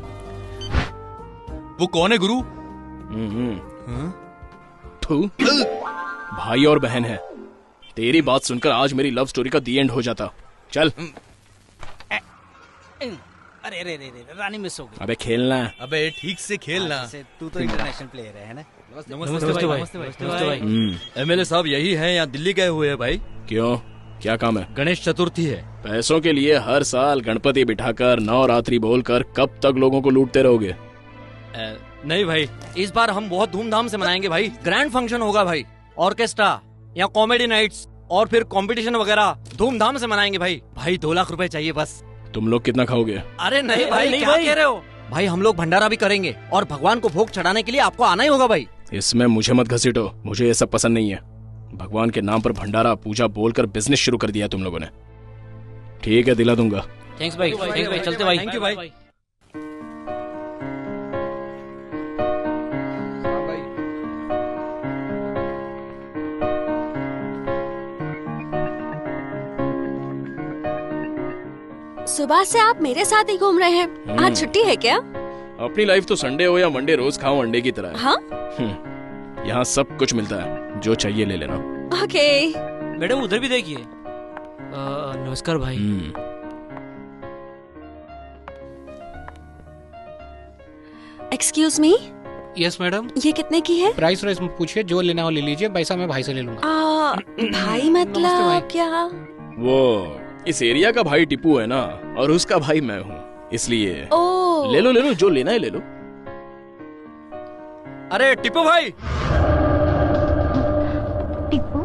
वो कौन है गुरु? भाई और बहन है। तेरी बात सुनकर आज मेरी लव स्टोरी का दी एंड हो जाता। चल। अरे रे रे रे, रानी मिस हो गई। अबे खेलना है। अबे ठीक से खेलना। तू तो इंटरनेशनल प्लेयर है ना? नमस्ते भाई। एमएलए साहब यही हैं, यहाँ दिल्ली गए हुए हैं भाई। क्यों, क्या काम है? गणेश चतुर्थी है। पैसों के लिए हर साल गणपति बिठाकर नवरात्रि बोलकर कब तक लोगों को लूटते रहोगे? नहीं भाई, इस बार हम बहुत धूमधाम से मनाएंगे भाई। ग्रैंड फंक्शन होगा भाई, ऑर्केस्ट्रा या कॉमेडी नाइट्स और फिर कंपटीशन वगैरह धूमधाम से मनाएंगे भाई। भाई 2 लाख रुपए चाहिए बस। तुम लोग कितना खाओगे? अरे नहीं भाई, नहीं क्या भाई कह रहे हो भाई? हम लोग भंडारा भी करेंगे और भगवान को भोग चढ़ाने के लिए आपको आना ही होगा भाई। इसमें मुझे मत घसीटो, मुझे ये सब पसंद नहीं है। भगवान के नाम पर भंडारा पूजा बोलकर बिजनेस शुरू कर दिया तुम लोगों ने। ठीक है, दिला दूंगा। थैंक्स भाई, थैंक्स भाई, चलते भाई। थैंक यू भाई। सुबह से आप मेरे साथ ही घूम रहे हैं, आज छुट्टी है क्या? अपनी लाइफ तो संडे हो या मंडे रोज खाओ अंडे की तरह है। हाँ? यहाँ सब कुछ मिलता है, जो चाहिए ले लेना। ओके। मैडम उधर भी देखिए। नमस्कार भाई। Excuse me. Yes madam. ये कितने की है? प्राइस वाइस पूछिए, जो लेना हो ले लीजिए, पैसा मैं भाई से ले लूंगा। भाई मतलब क्या? वो इस एरिया का भाई टिप्पू है ना, और उसका भाई मैं हूँ, इसलिए ओह। ले लो जो लेना है ले लो। अरे टिप्पू भाई। टिप्पू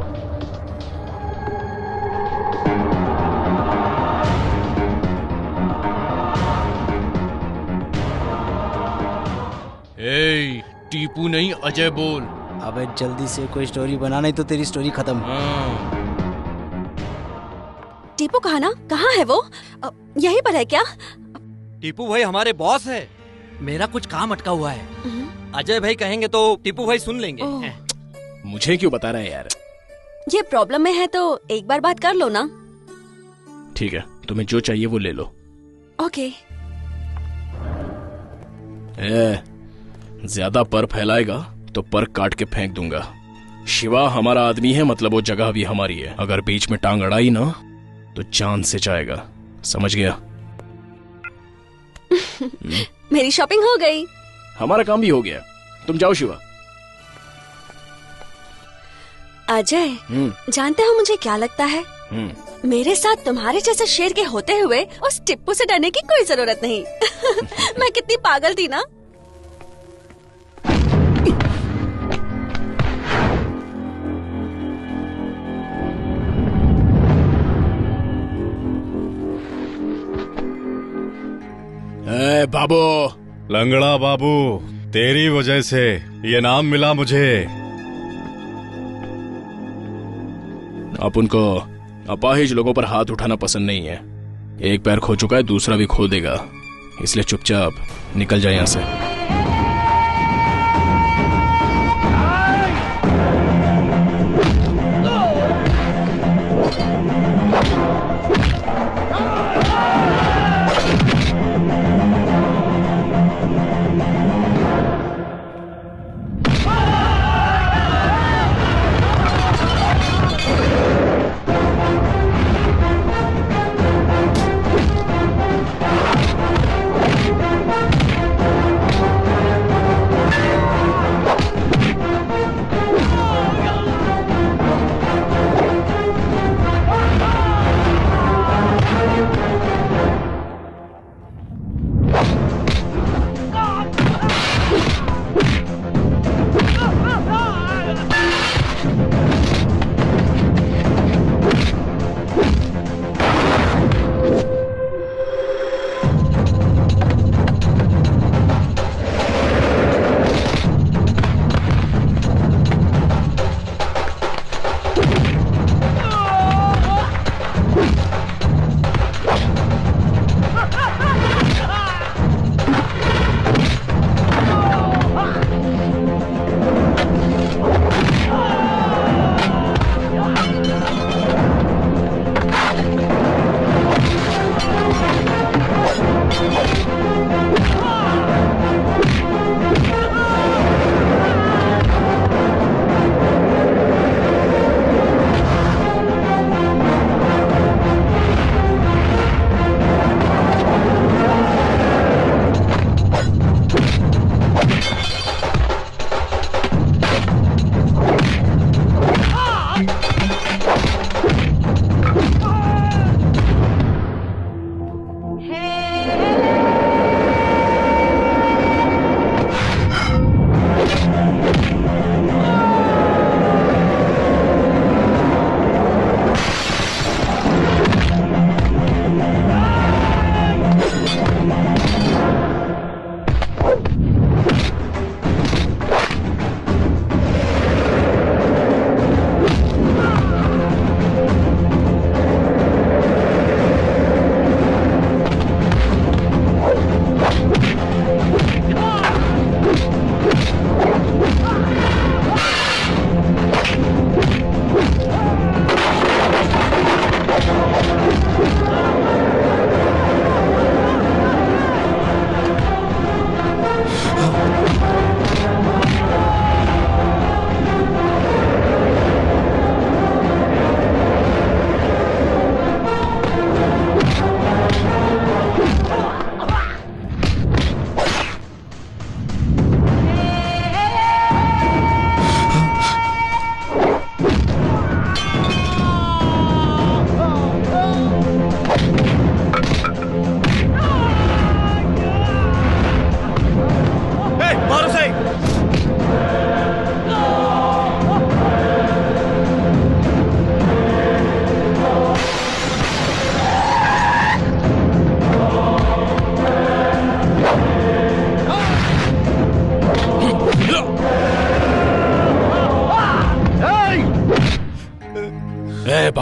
ए, टीपू नहीं अजय बोल। अबे जल्दी से कोई स्टोरी बना, नहीं तो तेरी स्टोरी खत्म। टीपू कहाँ है वो? यहीं पर है क्या? टीपू भाई हमारे बॉस है। मेरा कुछ काम अटका हुआ है। अजय भाई कहेंगे तो टीपू भाई सुन लेंगे। मुझे क्यों बता रहा है यार? ये प्रॉब्लम में है तो एक बार बात कर लो ना। ठीक है, तुम्हें जो चाहिए वो ले लो। ओके। ज्यादा पर फैलाएगा तो पर काट के फेंक दूंगा। शिवा हमारा आदमी है, मतलब वो जगह भी हमारी है। अगर बीच में टांग अड़ाई ना तो जान से जाएगा, समझ गया? मेरी शॉपिंग हो गई। हमारा काम भी हो गया, तुम जाओ शिवा। अजय, जानते हो मुझे क्या लगता है? मेरे साथ तुम्हारे जैसे शेर के होते हुए उस टिप्पू से डरने की कोई जरूरत नहीं। मैं कितनी पागल थी ना। बाबू, लंगड़ा बाबू, तेरी वजह से ये नाम मिला मुझे। आप उनको अपाहिज लोगों पर हाथ उठाना पसंद नहीं है। एक पैर खो चुका है, दूसरा भी खो देगा, इसलिए चुपचाप निकल जाए यहाँ से।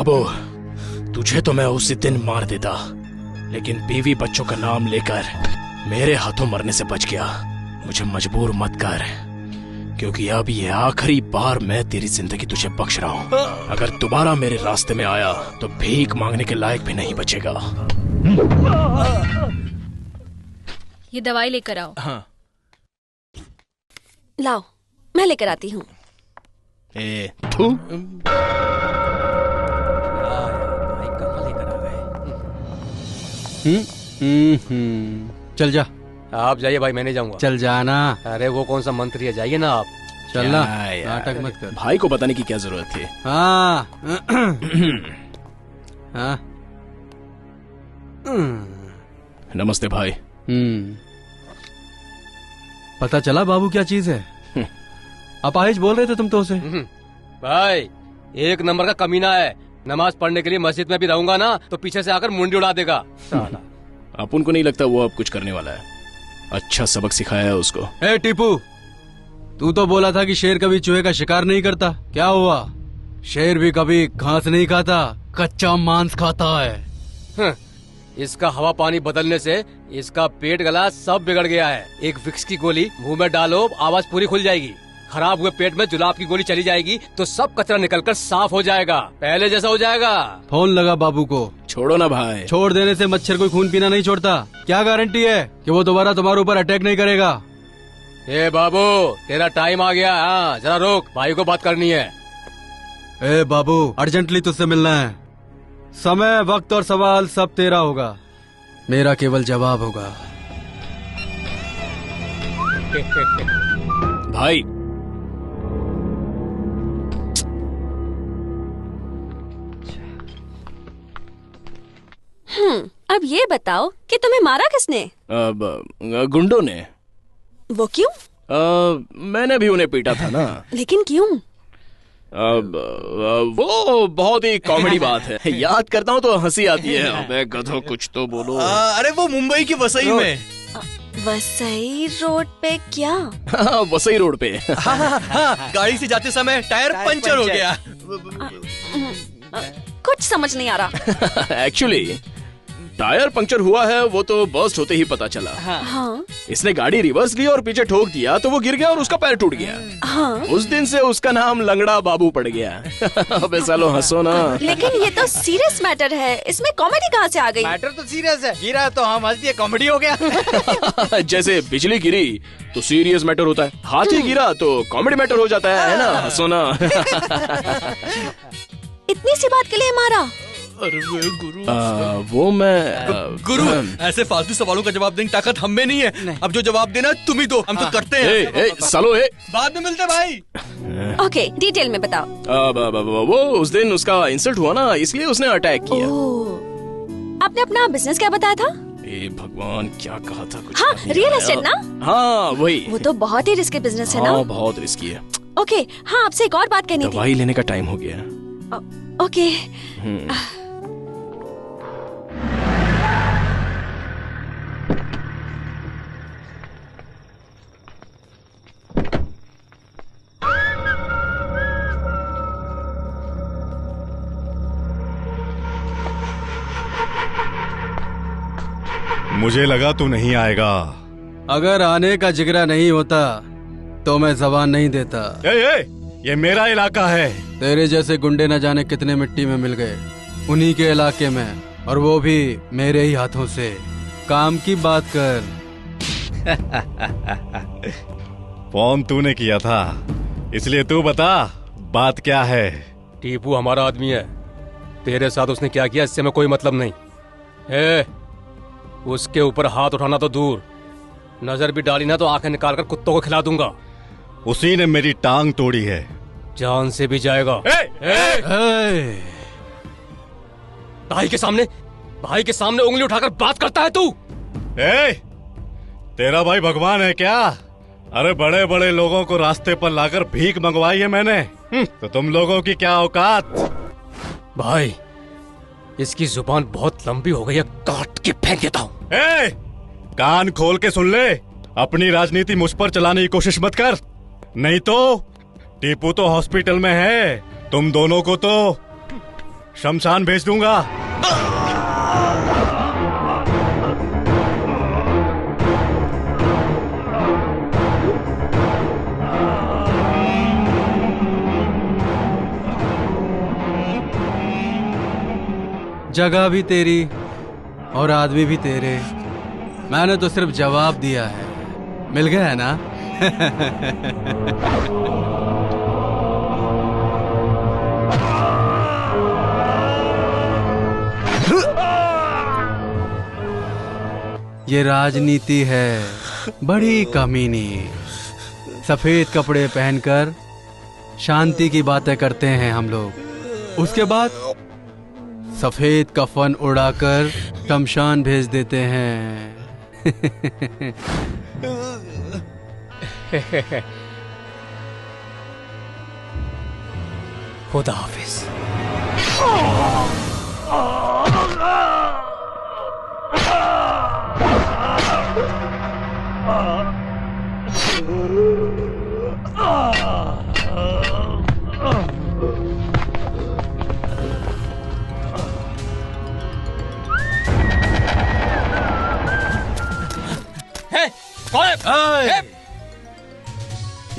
बाबू, तुझे तो मैं उसी दिन मार देता, लेकिन बीवी बच्चों का नाम लेकर मेरे हाथों मरने से बच गया। मुझे मजबूर मत कर, क्योंकि अब ये आखिरी बार मैं तेरी जिंदगी तुझे बख्श रहा हूँ। अगर दोबारा मेरे रास्ते में आया तो भीख मांगने के लायक भी नहीं बचेगा। ये दवाई लेकर आओ। हाँ। लाओ, मैं लेकर आती हूँ। चल जा। आप जाइए भाई, मैं नहीं जाऊंगा। चल जाना। अरे वो कौन सा मंत्री है, जाइए ना आप। चलना, नाटक मत कर। भाई को बताने की क्या जरूरत थी? हाँ। हाँ। नमस्ते भाई। पता चला बाबू क्या चीज है? अपाहिज बोल रहे थे तुम तो उसे। भाई एक नंबर का कमीना है। नमाज पढ़ने के लिए मस्जिद में भी रहूंगा ना तो पीछे से आकर मुंडी उड़ा देगा। अपन को नहीं लगता वो अब कुछ करने वाला है। अच्छा सबक सिखाया है उसको। ए टीपू, तू तो बोला था कि शेर कभी चूहे का शिकार नहीं करता। क्या हुआ? शेर भी कभी घास नहीं खाता, कच्चा मांस खाता है। इसका हवा पानी बदलने से इसका पेट गला सब बिगड़ गया है। एक विक्स की गोली मुंह में डालो, आवाज पूरी खुल जाएगी। खराब हुए पेट में जुलाब की गोली चली जाएगी तो सब कचरा निकलकर साफ हो जाएगा, पहले जैसा हो जाएगा। फोन लगा बाबू को। छोड़ो ना भाई। छोड़ देने से मच्छर कोई खून पीना नहीं छोड़ता। क्या गारंटी है कि वो दोबारा तुम्हारे ऊपर अटैक नहीं करेगा? ए बाबू, तेरा टाइम आ गया। हाँ, जरा रोक, भाई को बात करनी है। ए बाबू, अर्जेंटली तुझसे मिलना है। समय, वक्त और सवाल सब तेरा होगा, मेरा केवल जवाब होगा। भाई अब ये बताओ कि तुम्हें मारा किसने? गुंडों ने। वो क्यों? मैंने भी उन्हें पीटा था ना। लेकिन क्यों? वो बहुत ही कॉमेडी बात है। याद करता हूँ तो हंसी आती है। अबे गधो, कुछ तो बोलो। अरे वो मुंबई की वसई में। वसई रोड पे क्या? वसई रोड पे। हाँ, गाड़ी से जाते समय टायर पंचर हो गया। कुछ समझ नहीं आ रहा। एक्चुअली टायर पंक्चर हुआ है वो तो बर्स्ट होते ही पता चला। हाँ। इसने गाड़ी रिवर्स ली और पीछे ठोक दिया तो वो गिर गया और उसका पैर टूट गया। हाँ। उस दिन से उसका नाम लंगड़ा बाबू पड़ गया। अबे सालो हंसो ना। लेकिन ये तो सीरियस मैटर है, इसमें कॉमेडी कहाँ से आ गई? मैटर तो सीरियस है, गिरा तो हम हंस दिए, कॉमेडी हो गया। जैसे बिजली गिरी तो सीरियस मैटर होता है, हाथी गिरा तो कॉमेडी मैटर हो जाता है ना? हंसो ना। इतनी सी बात के लिए मारा? अरे गुरु, वो मैं गुरु, ऐसे फालतू सवालों का जवाब देने की ताकत हम में नहीं है। अब जो जवाब देना तुम ही दो, हम तो करते हैं। सालो, बाद में मिलते भाई। ओके, डिटेल में बताओ। वो उस दिन उसका इंसल्ट हुआ ना, इसलिए उसने अटैक किया। आपने अपना बिजनेस क्या बताया था? भगवान, क्या कहा था कुछ? हाँ, रियल एस्टेट ना? हाँ वही। वो तो बहुत ही रिस्की बिजनेस है ना? हाँ, बहुत रिस्की है। ओके, हाँ, आपसे एक और बात कहनी थी। दवाई लेने का टाइम हो गया। ओके। मुझे लगा तू नहीं आएगा। अगर आने का जिगरा नहीं होता तो मैं जबान नहीं देता। ये मेरा इलाका है। तेरे जैसे गुंडे न जाने कितने मिट्टी में मिल गए उन्हीं के इलाके में, और वो भी मेरे ही हाथों से। काम की बात कर। फोन तूने किया था, इसलिए तू बता बात क्या है। टीपू हमारा आदमी है, तेरे साथ उसने क्या किया इससे हमें कोई मतलब नहीं है। उसके ऊपर हाथ उठाना तो दूर, नजर भी डाली ना तो आंखें निकालकर कुत्तों को खिला दूंगा। उसी ने मेरी टांग तोड़ी है। जान से भी जाएगा। भाई के सामने उंगली उठाकर बात करता है तू? तेरा भाई भगवान है क्या? अरे बड़े बड़े लोगों को रास्ते पर लाकर भीख मंगवाई है मैंने, तो तुम लोगों की क्या औकात? भाई इसकी जुबान बहुत लंबी हो गई है, काट के फेंक देता हूँ। कान खोल के सुन ले, अपनी राजनीति मुझ पर चलाने की कोशिश मत कर, नहीं तो टीपू तो हॉस्पिटल में है, तुम दोनों को तो शमशान भेज दूंगा। जगह भी तेरी और आदमी भी तेरे। मैंने तो सिर्फ जवाब दिया है। मिल गया है ना? ये राजनीति है, बड़ी कमीनी। सफेद कपड़े पहनकर शांति की बातें करते हैं हम लोग, उसके बाद सफेद कफन उड़ाकर शमशान भेज देते हैं। खुदा हाफिज।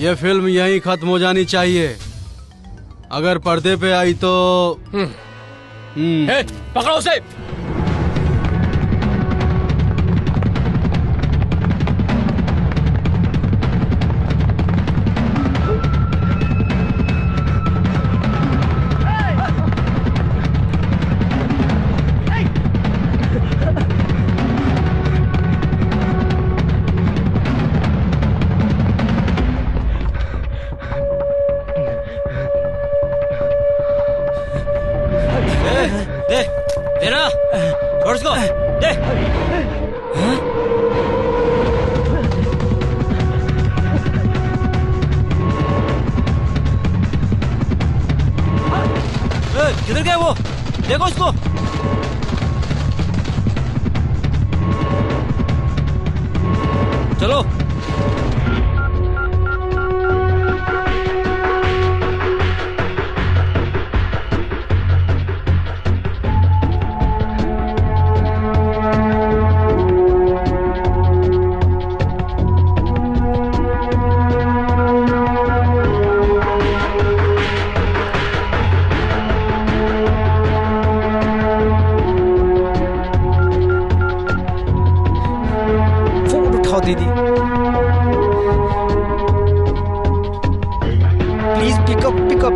ये फिल्म यहीं खत्म हो जानी चाहिए। अगर पर्दे पे आई तो पकड़ो उसे। किधर गया वो? देखो उसको। चलो। दीदी प्लीज पिकअप।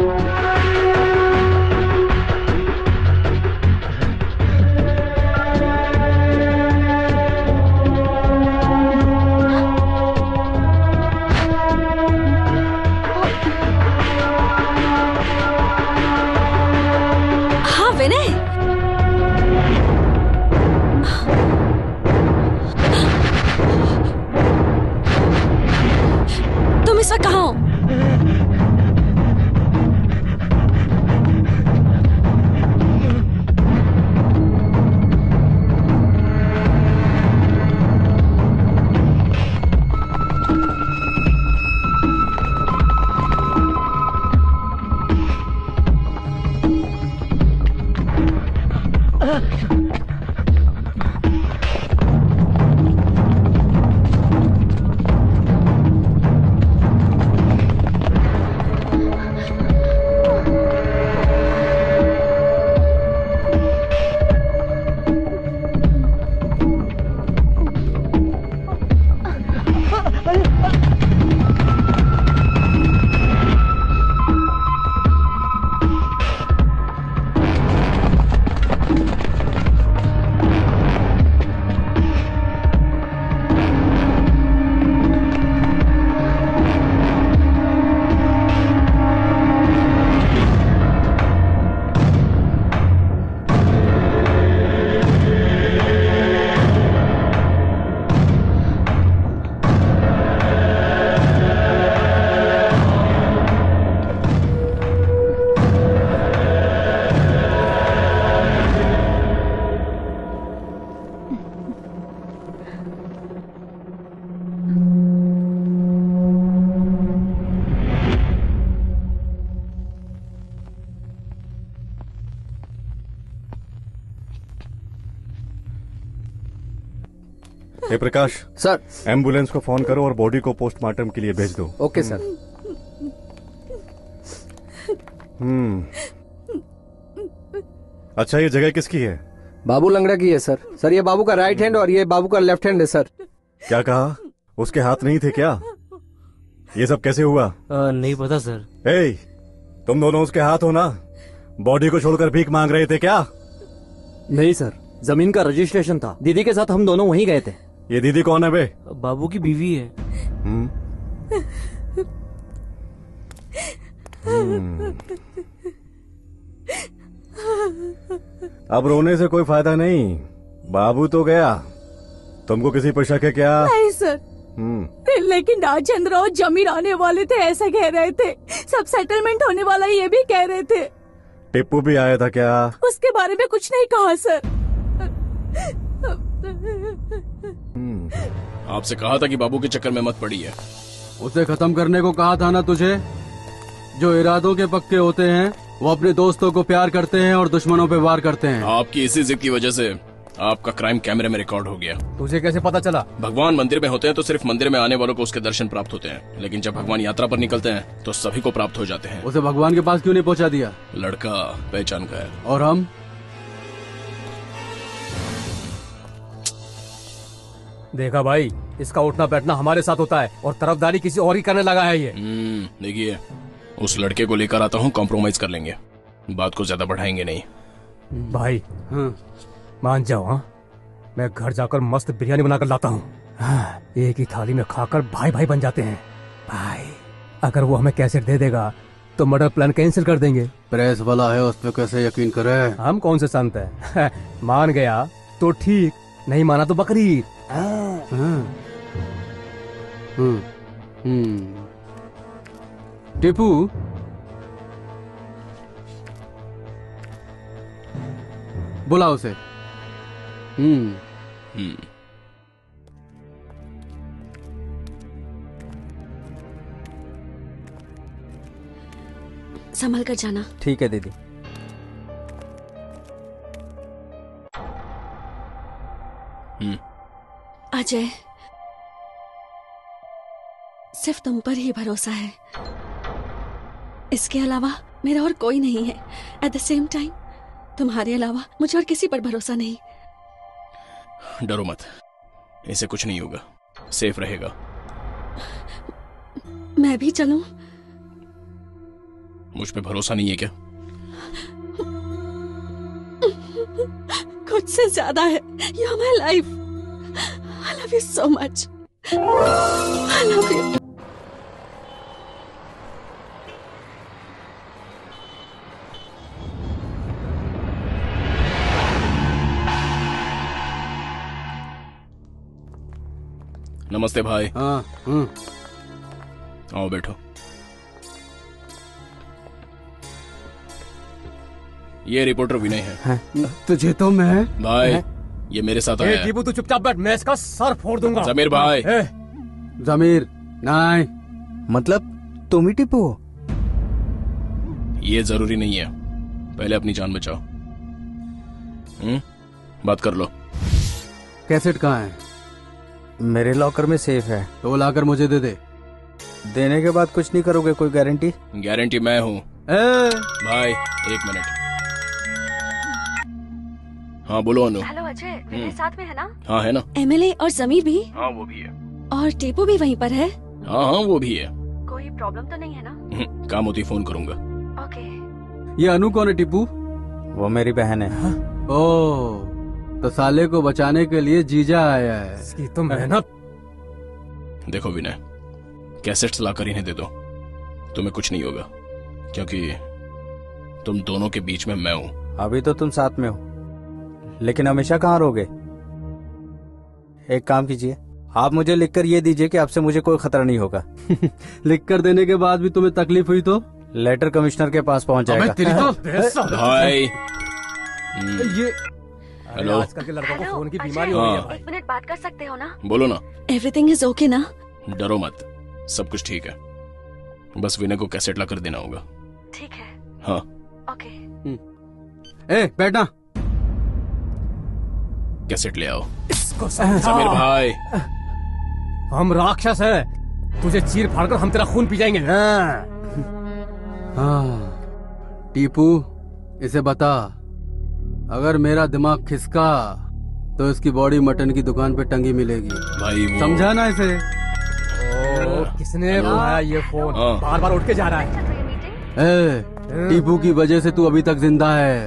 हाँ विनय, तुम इस वक्त कहाँ हो? हे प्रकाश सर, एम्बुलेंस को फोन करो और बॉडी को पोस्टमार्टम के लिए भेज दो। Okay sir. अच्छा, ये जगह किसकी है? बाबू लंगड़ा की है सर। सर, ये बाबू का राइट हैंड और ये बाबू का लेफ्ट हैंड है सर। क्या कहा? उसके हाथ नहीं थे क्या? ये सब कैसे हुआ? नहीं पता सर। ए, तुम दोनों उसके हाथ हो ना? बॉडी को छोड़कर भीख मांग रहे थे क्या? नहीं सर, जमीन का रजिस्ट्रेशन था, दीदी के साथ हम दोनों वहीं गए थे। ये दीदी कौन है बे? बाबू की बीवी है। अब रोने से कोई फायदा नहीं, बाबू तो गया। तुमको किसी पर शक है क्या? नहीं सर। लेकिन राजेंद्र और जमीर आने वाले थे ऐसा कह रहे थे। सब सेटलमेंट होने वाला ये भी कह रहे थे। टिप्पू भी आया था क्या? उसके बारे में कुछ नहीं कहा सर। आपसे कहा था कि बाबू के चक्कर में मत पड़ी है। उसे खत्म करने को कहा था ना तुझे। जो इरादों के पक्के होते हैं वो अपने दोस्तों को प्यार करते हैं और दुश्मनों पे वार करते हैं। आपकी इसी जिद की वजह से आपका क्राइम कैमरे में रिकॉर्ड हो गया। तुझे कैसे पता चला? भगवान मंदिर में होते हैं तो सिर्फ मंदिर में आने वालों को उसके दर्शन प्राप्त होते हैं, लेकिन जब भगवान यात्रा पर निकलते हैं तो सभी को प्राप्त हो जाते हैं। उसे भगवान के पास क्यों नहीं पहुंचा दिया? लड़का पहचान का है। और हम? देखा भाई, इसका उठना बैठना हमारे साथ होता है और तरफदारी किसी और ही करने लगा है ये। देखिए, उस लड़के को लेकर आता हूँ, कॉम्प्रोमाइज कर लेंगे, बात को ज्यादा बढ़ाएंगे नहीं। भाई मान जाओ। हाँ, मैं घर जाकर मस्त बिरयानी बनाकर लाता हूँ। एक ही थाली में खाकर भाई भाई बन जाते हैं। भाई, अगर वो हमें कैसेट दे देगा तो मर्डर प्लान कैंसिल कर देंगे। प्रेस वाला है, उस पर कैसे यकीन करे? हम कौन से संत है? मान गया तो ठीक, नहीं माना तो बकरीद। टिप्पू, बुला उसे। संभल कर जाना। ठीक है दीदी। अजय, सिर्फ तुम पर ही भरोसा है, इसके अलावा मेरा और कोई नहीं है। एट द सेम टाइम तुम्हारे अलावा मुझे और किसी पर भरोसा नहीं। डरो मत, इसे कुछ नहीं होगा, सेफ रहेगा। मैं भी चलूं? मुझ पे भरोसा नहीं है क्या? खुद से ज्यादा है। You are my life. I love you so much. I love you. नमस्ते भाई। हाँ। आओ बैठो। ये रिपोर्टर विनय है। तुझे तो मैं भाई, ये मेरे साथ आया है। टीपू, तू चुपचाप बैठ, मैं इसका सर फोड़ दूंगा। जमीर भाई। जमीर नहीं, मतलब तुम ही टीपू हो? ये जरूरी नहीं है, पहले अपनी जान बचाओ। बात कर लो। कैसेट कहाँ है? मेरे लॉकर में सेफ है। तो वो लाकर मुझे दे दे। देने के बाद कुछ नहीं करोगे? कोई गारंटी? गारंटी मैं हूँ। भाई एक मिनट। हाँ बोलो अनु। हेलो अजय, मेरे साथ में है ना? हाँ है ना। एमएलए और जमीर भी? हाँ वो भी है। और टीपू भी वहीं पर है? हाँ हाँ वो भी है। कोई प्रॉब्लम तो नहीं है ना? काम होती फोन करूंगा। ओके। ये अनु कौन है टिप्पू? वो मेरी बहन है। ओह, तो साले को बचाने के लिए जीजा आया है। इसकी तो मेहनत। देखो विनय, कैसेट्स लाकर इन्हें दे दो, तुम्हें कुछ नहीं होगा, क्योंकि तुम दोनों के बीच में मैं हूँ। अभी तो तुम साथ में हो, लेकिन हमेशा कहाँ रहोगे? एक काम कीजिए, आप मुझे लिखकर ये दीजिए कि आपसे मुझे कोई खतरा नहीं होगा। लिखकर देने के बाद भी तुम्हें तकलीफ हुई तो? लेटर कमिश्नर के पास पहुंच जाएगा। तेरी तो भाई ये हेलो। आजकल के लड़कों को फोन की बीमारी हो रही है। एक मिनट बात कर सकते हो ना? बोलो ना। एवरीथिंग इज ओके ना? डरो मत, सब कुछ ठीक है, बस विनय को कैसेट ला कर देना होगा। ठीक है। हाँ ओके। ए बैठना। कैसेट ले आओ। इस इसको समीर भाई, हम राक्षस हैं, तुझे चीर फाड़ कर हम तेरा खून पी जाएंगे। हाँ टीपू, इसे बता, अगर मेरा दिमाग खिसका तो इसकी बॉडी मटन की दुकान पे टंगी मिलेगी। भाई वो... समझा ना इसे? किसने बुलाया ये फोन? बार बार उठ के जा रहा है। टीपू की वजह से तू अभी तक जिंदा है,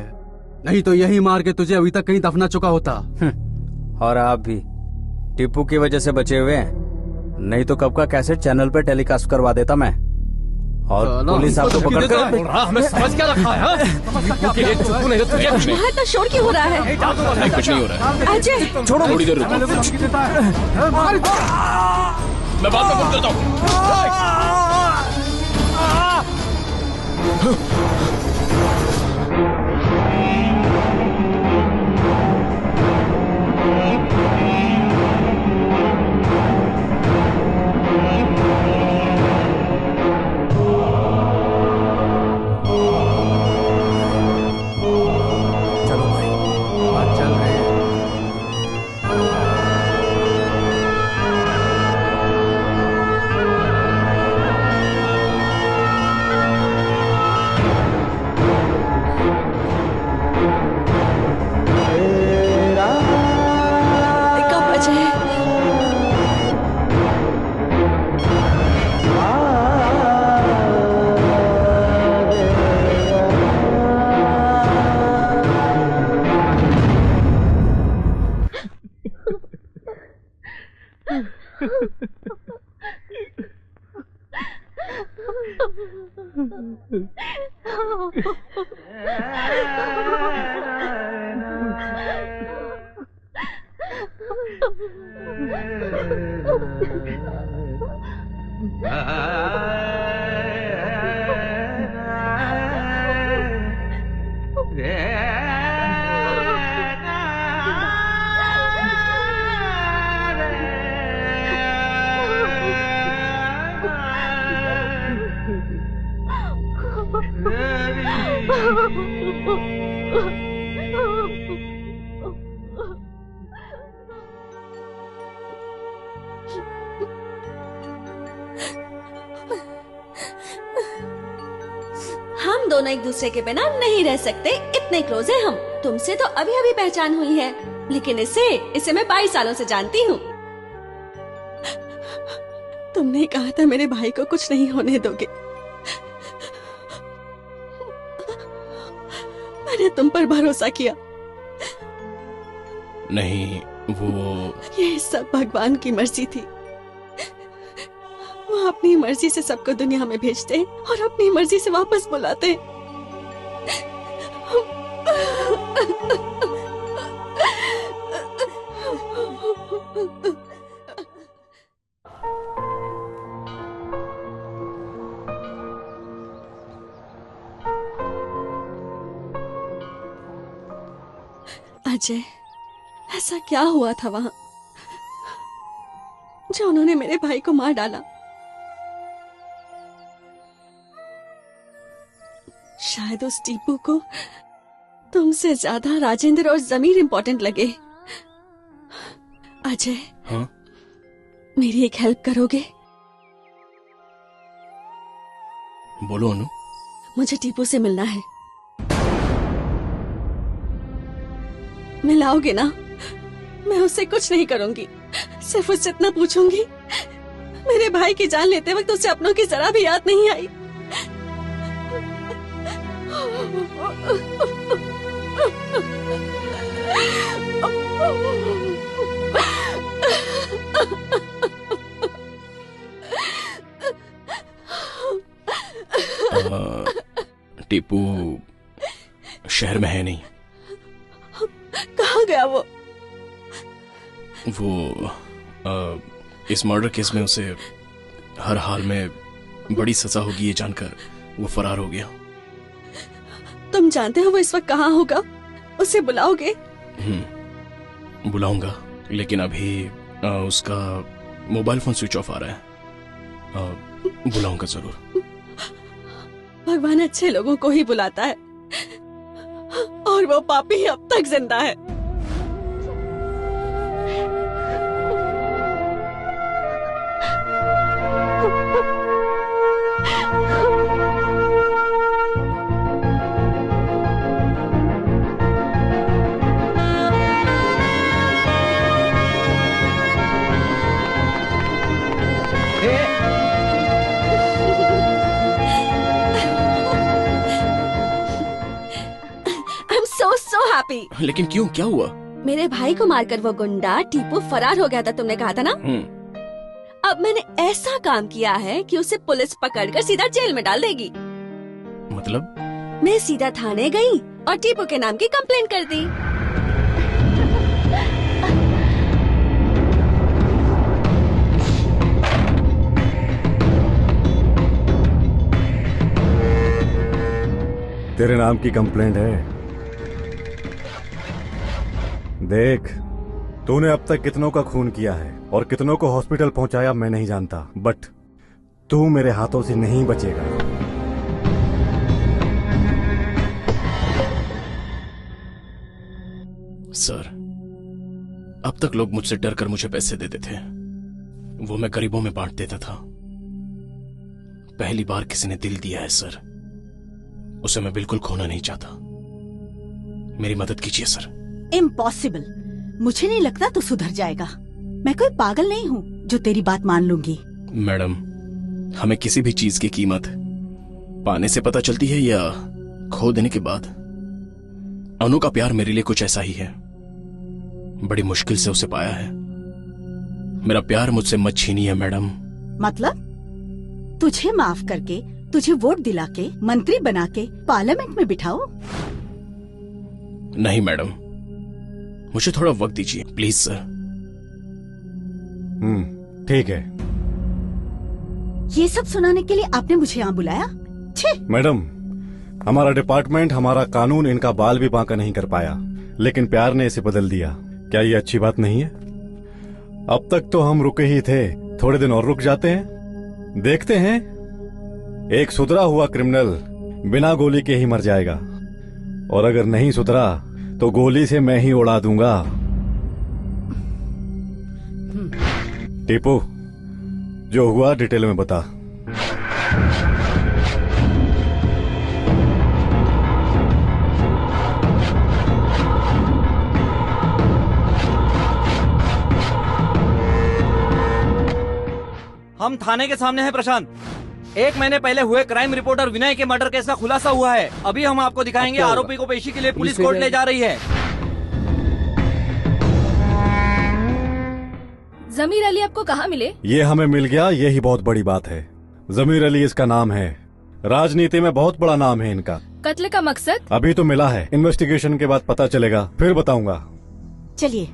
नहीं तो यही मार के तुझे अभी तक कहीं दफना चुका होता। और आप भी टीपू की वजह से बचे हुए हैं, नहीं तो कब का कैसेट चैनल पे टेलीकास्ट करवा देता मैं। और पुलिस आपको पकड़ कर हमें समझ क्या रखा है? इतना शोर क्यों हो रहा है? कुछ नहीं हो रहा है। अजय छोड़ो, थोड़ी देर रुको, मैं बात में फोन करता हूँ। हम दोनों एक दूसरे के बिना नहीं रह सकते, इतने क्लोज हैं हम। तुमसे तो अभी अभी पहचान हुई है, लेकिन इसे मैं 22 सालों से जानती हूँ। तुमने कहा था मेरे भाई को कुछ नहीं होने दोगे, मैंने तुम पर भरोसा किया। नहीं, वो ये सब भगवान की मर्जी थी। वो अपनी मर्जी से सबको दुनिया में भेजते और अपनी मर्जी से वापस बुलाते। अजय, ऐसा क्या हुआ था वहां जो उन्होंने मेरे भाई को मार डाला? शायद उस टीपू को तुमसे ज्यादा राजेंद्र और जमीर इम्पोर्टेंट लगे। अजय, हाँ? मेरी एक हेल्प करोगे? बोलो अनु। मुझे टीपू से मिलना है। मिलाओगे ना? मैं उससे कुछ नहीं करूंगी, सिर्फ उससे इतना पूछूंगी, मेरे भाई की जान लेते वक्त उसे अपनों की जरा भी याद नहीं आई। टीपू शहर में है नहीं। कहाँ गया वो? इस मर्डर केस में उसे हर हाल में बड़ी सजा होगी ये जानकर वो फरार हो गया। तुम जानते हो वो इस वक्त कहाँ होगा? उसे बुलाओगे? बुलाऊंगा, लेकिन अभी उसका मोबाइल फोन स्विच ऑफ आ रहा है। बुलाऊंगा जरूर। भगवान अच्छे लोगों को ही बुलाता है और वो पापी अब तक जिंदा है। लेकिन क्यों, क्या हुआ? मेरे भाई को मारकर वो गुंडा टीपू फरार हो गया था, तुमने कहा था ना। अब मैंने ऐसा काम किया है कि उसे पुलिस पकड़कर सीधा जेल में डाल देगी। मतलब? मैं सीधा थाने गई और टीपू के नाम की कंप्लेंट कर दी। तेरे नाम की कंप्लेंट है। देख, तूने अब तक कितनों का खून किया है और कितनों को हॉस्पिटल पहुंचाया मैं नहीं जानता, बट तू मेरे हाथों से नहीं बचेगा। सर, अब तक लोग मुझसे डर कर मुझे पैसे देते थे, वो मैं गरीबों में बांट देता था। पहली बार किसी ने दिल दिया है सर, उसे मैं बिल्कुल खोना नहीं चाहता। मेरी मदद कीजिए सर। इम्पॉसिबल। मुझे नहीं लगता तू सुधर जाएगा। मैं कोई पागल नहीं हूँ जो तेरी बात मान लूंगी। मैडम, हमें किसी भी चीज की कीमत पाने से पता चलती है या खो देने के बाद? अनु का प्यार मेरे लिए कुछ ऐसा ही है, बड़ी मुश्किल से उसे पाया है। मेरा प्यार मुझसे मत छीनिए मैडम। मतलब तुझे माफ करके, तुझे वोट दिला के, मंत्री बना के पार्लियामेंट में बिठाओ? नहीं मैडम, मुझे थोड़ा वक्त दीजिए प्लीज सर। ठीक है। ये सब सुनाने के लिए आपने मुझे यहाँ बुलाया? छे! मैडम, हमारा डिपार्टमेंट, हमारा कानून इनका बाल भी बांका नहीं कर पाया, लेकिन प्यार ने इसे बदल दिया। क्या ये अच्छी बात नहीं है? अब तक तो हम रुके ही थे, थोड़े दिन और रुक जाते हैं, देखते हैं। एक सुधरा हुआ क्रिमिनल बिना गोली के ही मर जाएगा, और अगर नहीं सुधरा तो गोली से मैं ही उड़ा दूंगा। टीपू, जो हुआ डिटेल में बता। हम थाने के सामने हैं प्रशांत। 1 महीने पहले हुए क्राइम रिपोर्टर विनय के मर्डर केस का खुलासा हुआ है। अभी हम आपको दिखाएंगे। आरोपी को पेशी के लिए पुलिस कोर्ट ले जा रही है। जमीर अली आपको कहाँ मिले? ये हमें मिल गया, यही बहुत बड़ी बात है। जमीर अली इसका नाम है, राजनीति में बहुत बड़ा नाम है इनका। कत्ल का मकसद? अभी तो मिला है, इन्वेस्टिगेशन के बाद पता चलेगा, फिर बताऊंगा। चलिए।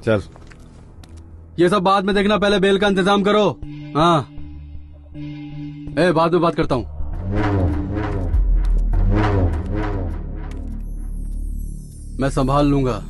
चल। ये सब बाद में देखना, पहले बेल का इंतजाम करो। हाँ, बाद में बात करता हूँ। मैं संभाल लूंगा।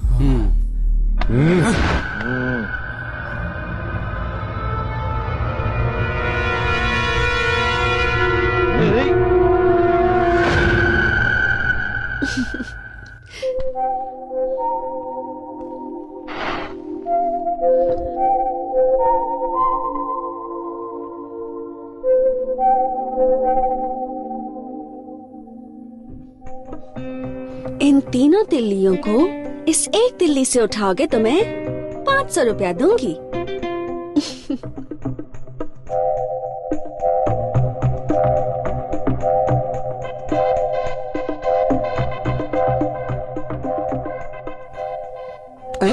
इन तीनों तिल्लियों को इस एक तिल्ली से उठाओगे तो मैं 500 रुपया दूंगी।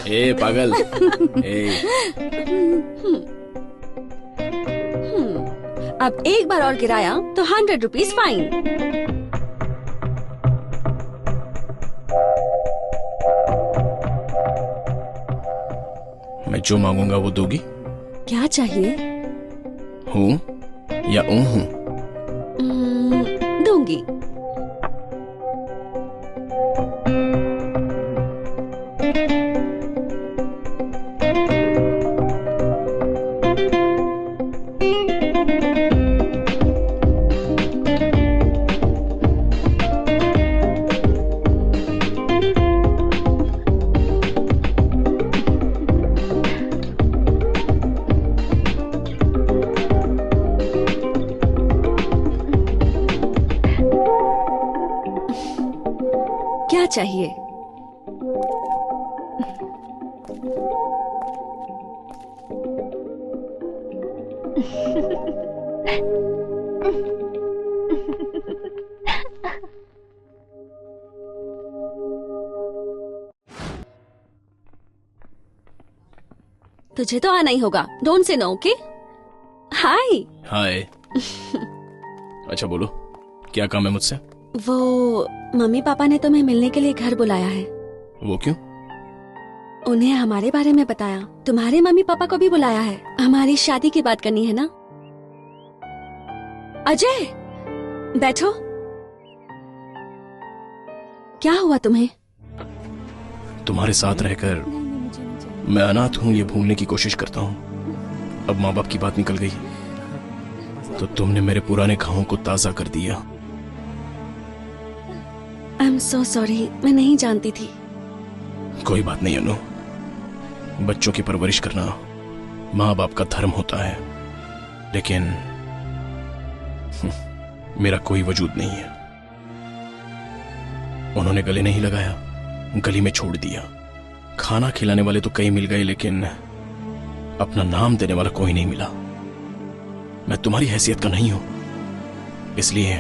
ए पागल। अब एक बार और गिराया तो 100 रुपीज फाइन। मैं जो मांगूंगा वो दोगी? क्या चाहिए? हूँ या हूँ? दूंगी। क्या चाहिए? तुझे तो आना ही होगा। Don't say no, okay? हाय। हाय। अच्छा बोलो, क्या काम है मुझसे? वो मम्मी पापा ने तुम्हें मिलने के लिए घर बुलाया है। वो क्यों? उन्हें हमारे बारे में बताया। तुम्हारे मम्मी पापा को भी बुलाया है। हमारी शादी की बात करनी है ना। अजय, बैठो। क्या हुआ तुम्हें? तुम्हारे साथ रहकर मैं अनाथ हूं ये भूलने की कोशिश करता हूं। अब माँ बाप की बात निकल गई तो तुमने मेरे पुराने घावों को ताजा कर दिया। आई एम सो सॉरी, मैं नहीं जानती थी। कोई बात नहीं अनु, बच्चों की परवरिश करना माँ बाप का धर्म होता है, लेकिन मेरा कोई वजूद नहीं है। उन्होंने गले नहीं लगाया, गली में छोड़ दिया। खाना खिलाने वाले तो कई मिल गए, लेकिन अपना नाम देने वाला कोई नहीं मिला। मैं तुम्हारी हैसियत का नहीं हूं, इसलिए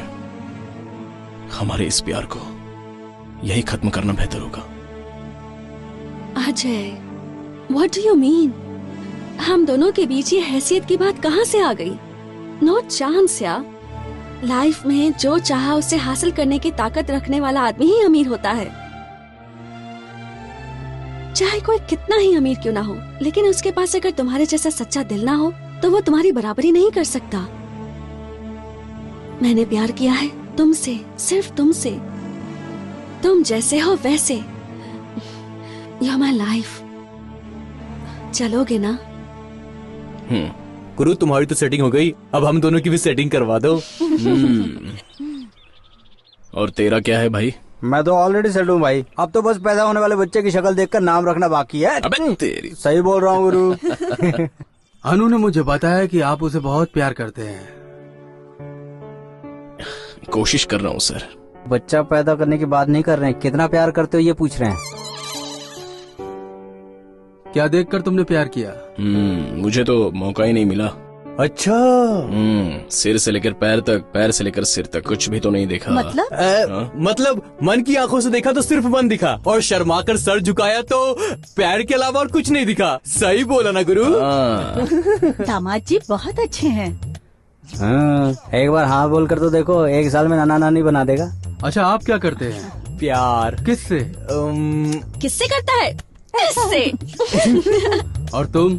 हमारे इस प्यार को यही खत्म करना बेहतर होगा। Ajay, what do you mean? हम दोनों के बीच ये हैसियत की बात कहाँ से आ गई? नो चांस यार। लाइफ में जो चाहा उसे हासिल करने की ताकत रखने वाला आदमी ही अमीर होता है। चाहे कोई कितना ही अमीर क्यों ना हो, लेकिन उसके पास अगर तुम्हारे जैसा सच्चा दिल ना हो तो वो तुम्हारी बराबरी नहीं कर सकता। मैंने प्यार किया है तुमसे, सिर्फ तुमसे। तुम जैसे हो वैसे। You are my life. चलोगे ना? गुरु, तुम्हारी तो सेटिंग हो गई, अब हम दोनों की भी सेटिंग करवा दो। और तेरा क्या है भाई? मैं तो ऑलरेडी सेट हूँ भाई। अब तो बस पैदा होने वाले बच्चे की शक्ल देखकर नाम रखना बाकी है। अबे तेरी। सही बोल रहा हूँ गुरु। अनु ने मुझे बताया कि आप उसे बहुत प्यार करते हैं। कोशिश कर रहा हूँ सर। बच्चा पैदा करने की बात नहीं कर रहे हैं, कितना प्यार करते हो ये पूछ रहे हैं। क्या देखकर तुमने प्यार किया? मुझे तो मौका ही नहीं मिला। अच्छा। सिर से लेकर पैर तक, पैर से लेकर सिर तक कुछ भी तो नहीं देखा। मतलब मन की आंखों से देखा तो सिर्फ मन दिखा, और शर्मा कर सर झुकाया तो पैर के अलावा और कुछ नहीं दिखा। सही बोला ना गुरु? दामाद जी बहुत अच्छे हैं। एक बार हाँ बोल कर तो देखो, 1 साल में नाना नानी बना देगा। अच्छा, आप क्या करते हैं? प्यार। किससे? किससे करता है? इससे। और तुम?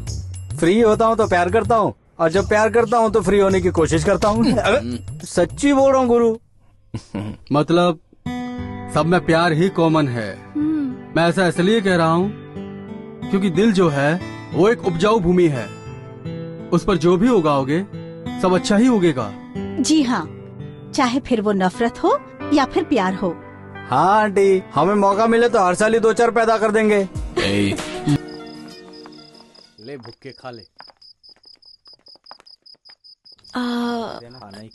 फ्री होता हूँ तो प्यार करता हूँ, और जब प्यार करता हूँ तो फ्री होने की कोशिश करता हूँ। सच्ची बोल रहा हूँ गुरु। मतलब सब में प्यार ही कॉमन है। मैं ऐसा इसलिए कह रहा हूँ क्योंकि दिल जो है वो एक उपजाऊ भूमि है। उस पर जो भी उगाओगे सब अच्छा ही उगेगा। जी हाँ, चाहे फिर वो नफरत हो या फिर प्यार हो। हाँ आंटी, हमें मौका मिले तो हर साल ही 2-4 पैदा कर देंगे। ले भुक्के खा ले।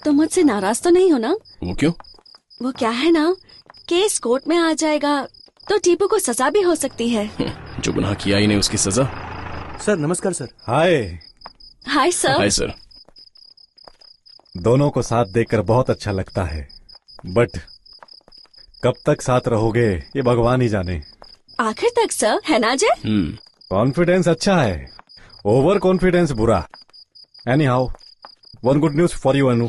तुम मुझसे नाराज तो नहीं हो ना? वो क्यों? वो क्या है ना, केस कोर्ट में आ जाएगा तो टीपू को सजा भी हो सकती है। जो गुनाह किया ही नहीं उसकी सजा। सर नमस्कार sir. Hi. Hi sir. Hi sir. दोनों को साथ देखकर बहुत अच्छा लगता है, बट कब तक साथ रहोगे ये भगवान ही जाने। आखिर तक सर, है ना अजय? कॉन्फिडेंस अच्छा है, ओवर कॉन्फिडेंस बुरा। Any how, one good news for you Anu.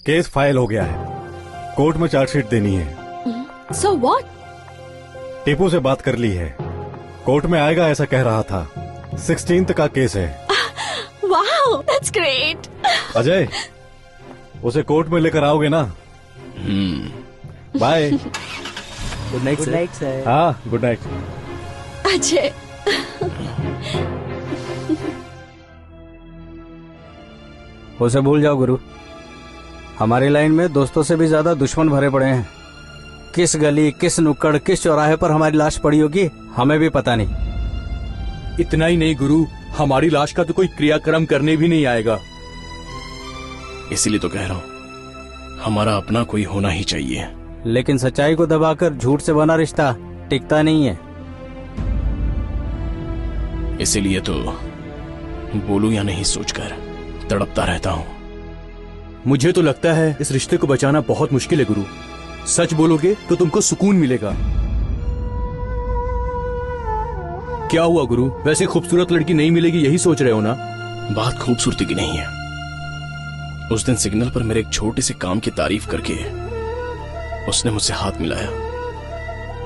Case file हो गया है, कोर्ट में चार्जशीट देनी है। So what? टीपू से बात कर ली है, कोर्ट में आएगा ऐसा कह रहा था। 16th का केस है। Wow, that's great. अजय, उसे कोर्ट में लेकर आओगे ना? बाय। Good night sir. हाँ, गुड नाइट। अजय, उसे भूल जाओ गुरु। हमारी लाइन में दोस्तों से भी ज्यादा दुश्मन भरे पड़े हैं। किस गली, किस नुक्कड़, किस चौराहे पर हमारी लाश पड़ी होगी हमें भी पता नहीं। इतना ही नहीं गुरु, हमारी लाश का तो कोई क्रियाक्रम करने भी नहीं आएगा। इसीलिए तो कह रहा हूँ हमारा अपना कोई होना ही चाहिए। लेकिन सच्चाई को दबाकर झूठ से बना रिश्ता टिकता नहीं है। इसीलिए तो बोलूं या नहीं सोचकर तड़पता रहता हूँ। मुझे तो लगता है इस रिश्ते को बचाना बहुत मुश्किल है गुरु। सच बोलोगे तो तुमको सुकून मिलेगा। क्या हुआ गुरु? वैसे खूबसूरत लड़की नहीं मिलेगी यही सोच रहे हो ना? बात खूबसूरती की नहीं है। उस दिन सिग्नल पर मेरे एक छोटे से काम की तारीफ करके उसने मुझसे हाथ मिलाया।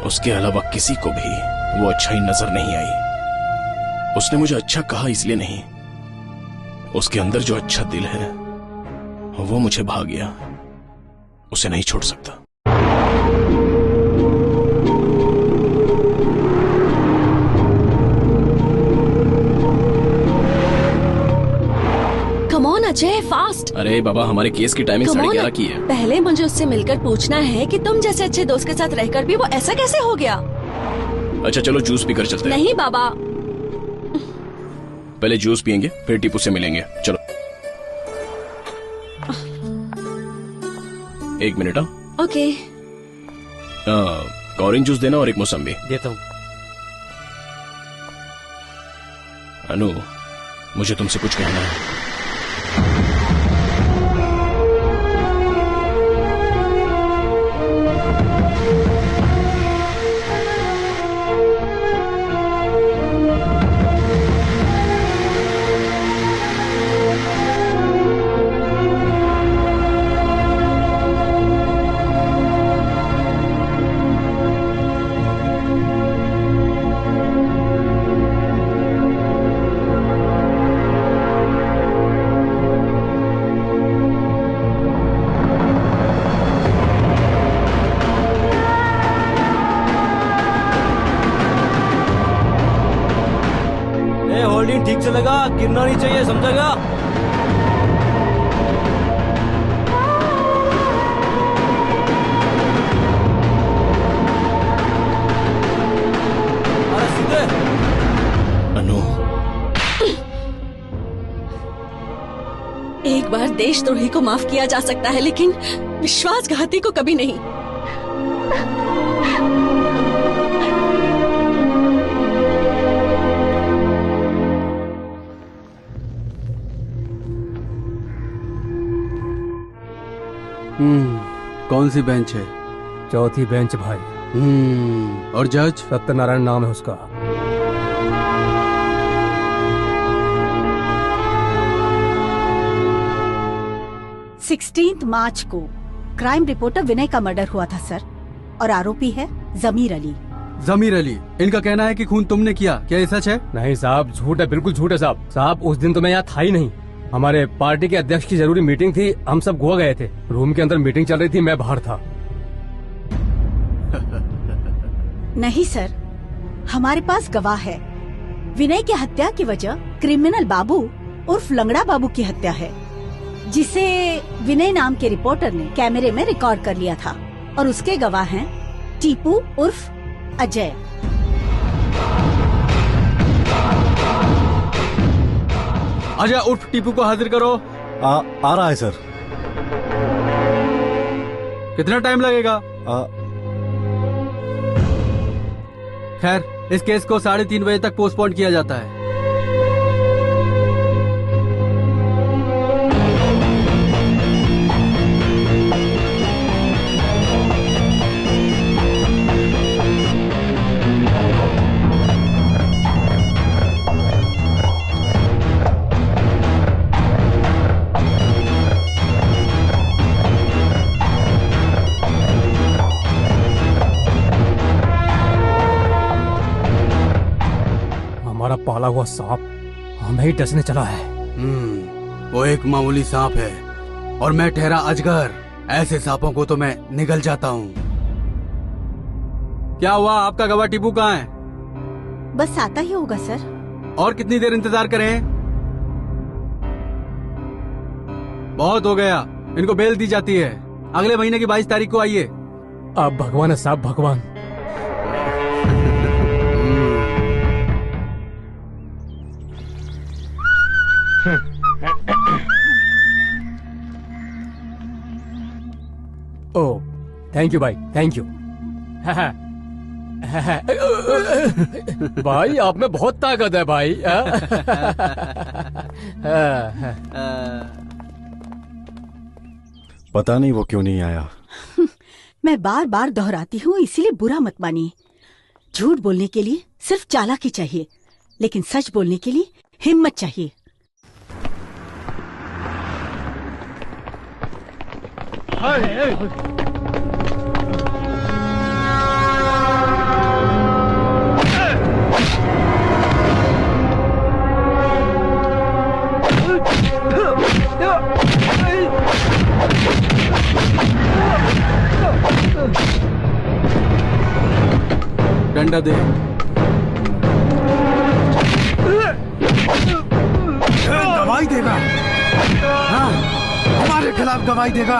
उसके अलावा किसी को भी वो अच्छा ही नजर नहीं आई। उसने मुझे अच्छा कहा इसलिए नहीं, उसके अंदर जो अच्छा दिल है वो मुझे भा गया। उसे नहीं छोड़ सकता। Come on Ajay, fast. अरे बाबा, हमारे केस की टाइमिंग 11:30 की है। पहले मुझे उससे मिलकर पूछना है कि तुम जैसे अच्छे दोस्त के साथ रहकर भी वो ऐसा कैसे हो गया। अच्छा चलो जूस पीकर चलते हैं। नहीं बाबा, पहले जूस पियेंगे फिर टीपू से मिलेंगे। चलो 1 मिनट। ओके। ऑरेंज जूस देना और एक मौसम्बी। देता हूँ। अनु, मुझे तुमसे कुछ कहना है। ठीक से लगा, गिरना नहीं चाहिए, समझेगा? अरे सीधे। अनु, एक बार देशद्रोही को माफ किया जा सकता है लेकिन विश्वासघाती को कभी नहीं। कौन सी बेंच है? चौथी बेंच भाई। और जज? सत्यनारायण नाम है उसका। मार्च को क्राइम रिपोर्टर विनय का मर्डर हुआ था सर, और आरोपी है जमीर अली। जमीर अली, इनका कहना है कि खून तुमने किया, क्या ये सच है? नहीं साहब, झूठ है, बिल्कुल झूठ है साहब। साहब उस दिन तो मैं यहाँ था ही नहीं। हमारे पार्टी के अध्यक्ष की जरूरी मीटिंग थी, हम सब गोवा गए थे। रूम के अंदर मीटिंग चल रही थी, मैं बाहर था। नहीं सर, हमारे पास गवाह है। विनय की हत्या की वजह क्रिमिनल बाबू उर्फ लंगड़ा बाबू की हत्या है, जिसे विनय नाम के रिपोर्टर ने कैमरे में रिकॉर्ड कर लिया था। और उसके गवाह हैं टीपू उर्फ अजय। अजय उर्फ टीपू को हाजिर करो। आ रहा है सर। कितना टाइम लगेगा? खैर, इस केस को 3:30 बजे तक पोस्टपोन किया जाता है। हमारा पाला हुआ सांप हमें ही डसने चला है। वो एक मामूली सांप है और मैं ठहरा अजगर। ऐसे सांपों को तो मैं निगल जाता हूँ। क्या हुआ, आपका गवाह टीपू कहाँ है? बस आता ही होगा सर। और कितनी देर इंतजार करें? बहुत हो गया, इनको बेल दी जाती है। अगले महीने की 22 तारीख को आइए। आप भगवान है साहब, भगवान। ओह, थैंक यू भाई, थैंक यू। भाई आप में बहुत ताकत है भाई। पता नहीं वो क्यों नहीं आया। मैं बार बार दोहराती हूँ, इसीलिए बुरा मत मानिए। झूठ बोलने के लिए सिर्फ चालाकी चाहिए, लेकिन सच बोलने के लिए हिम्मत चाहिए। डंडा दे। गवाही देगा। हाँ, हमारे खिलाफ गवाही देगा।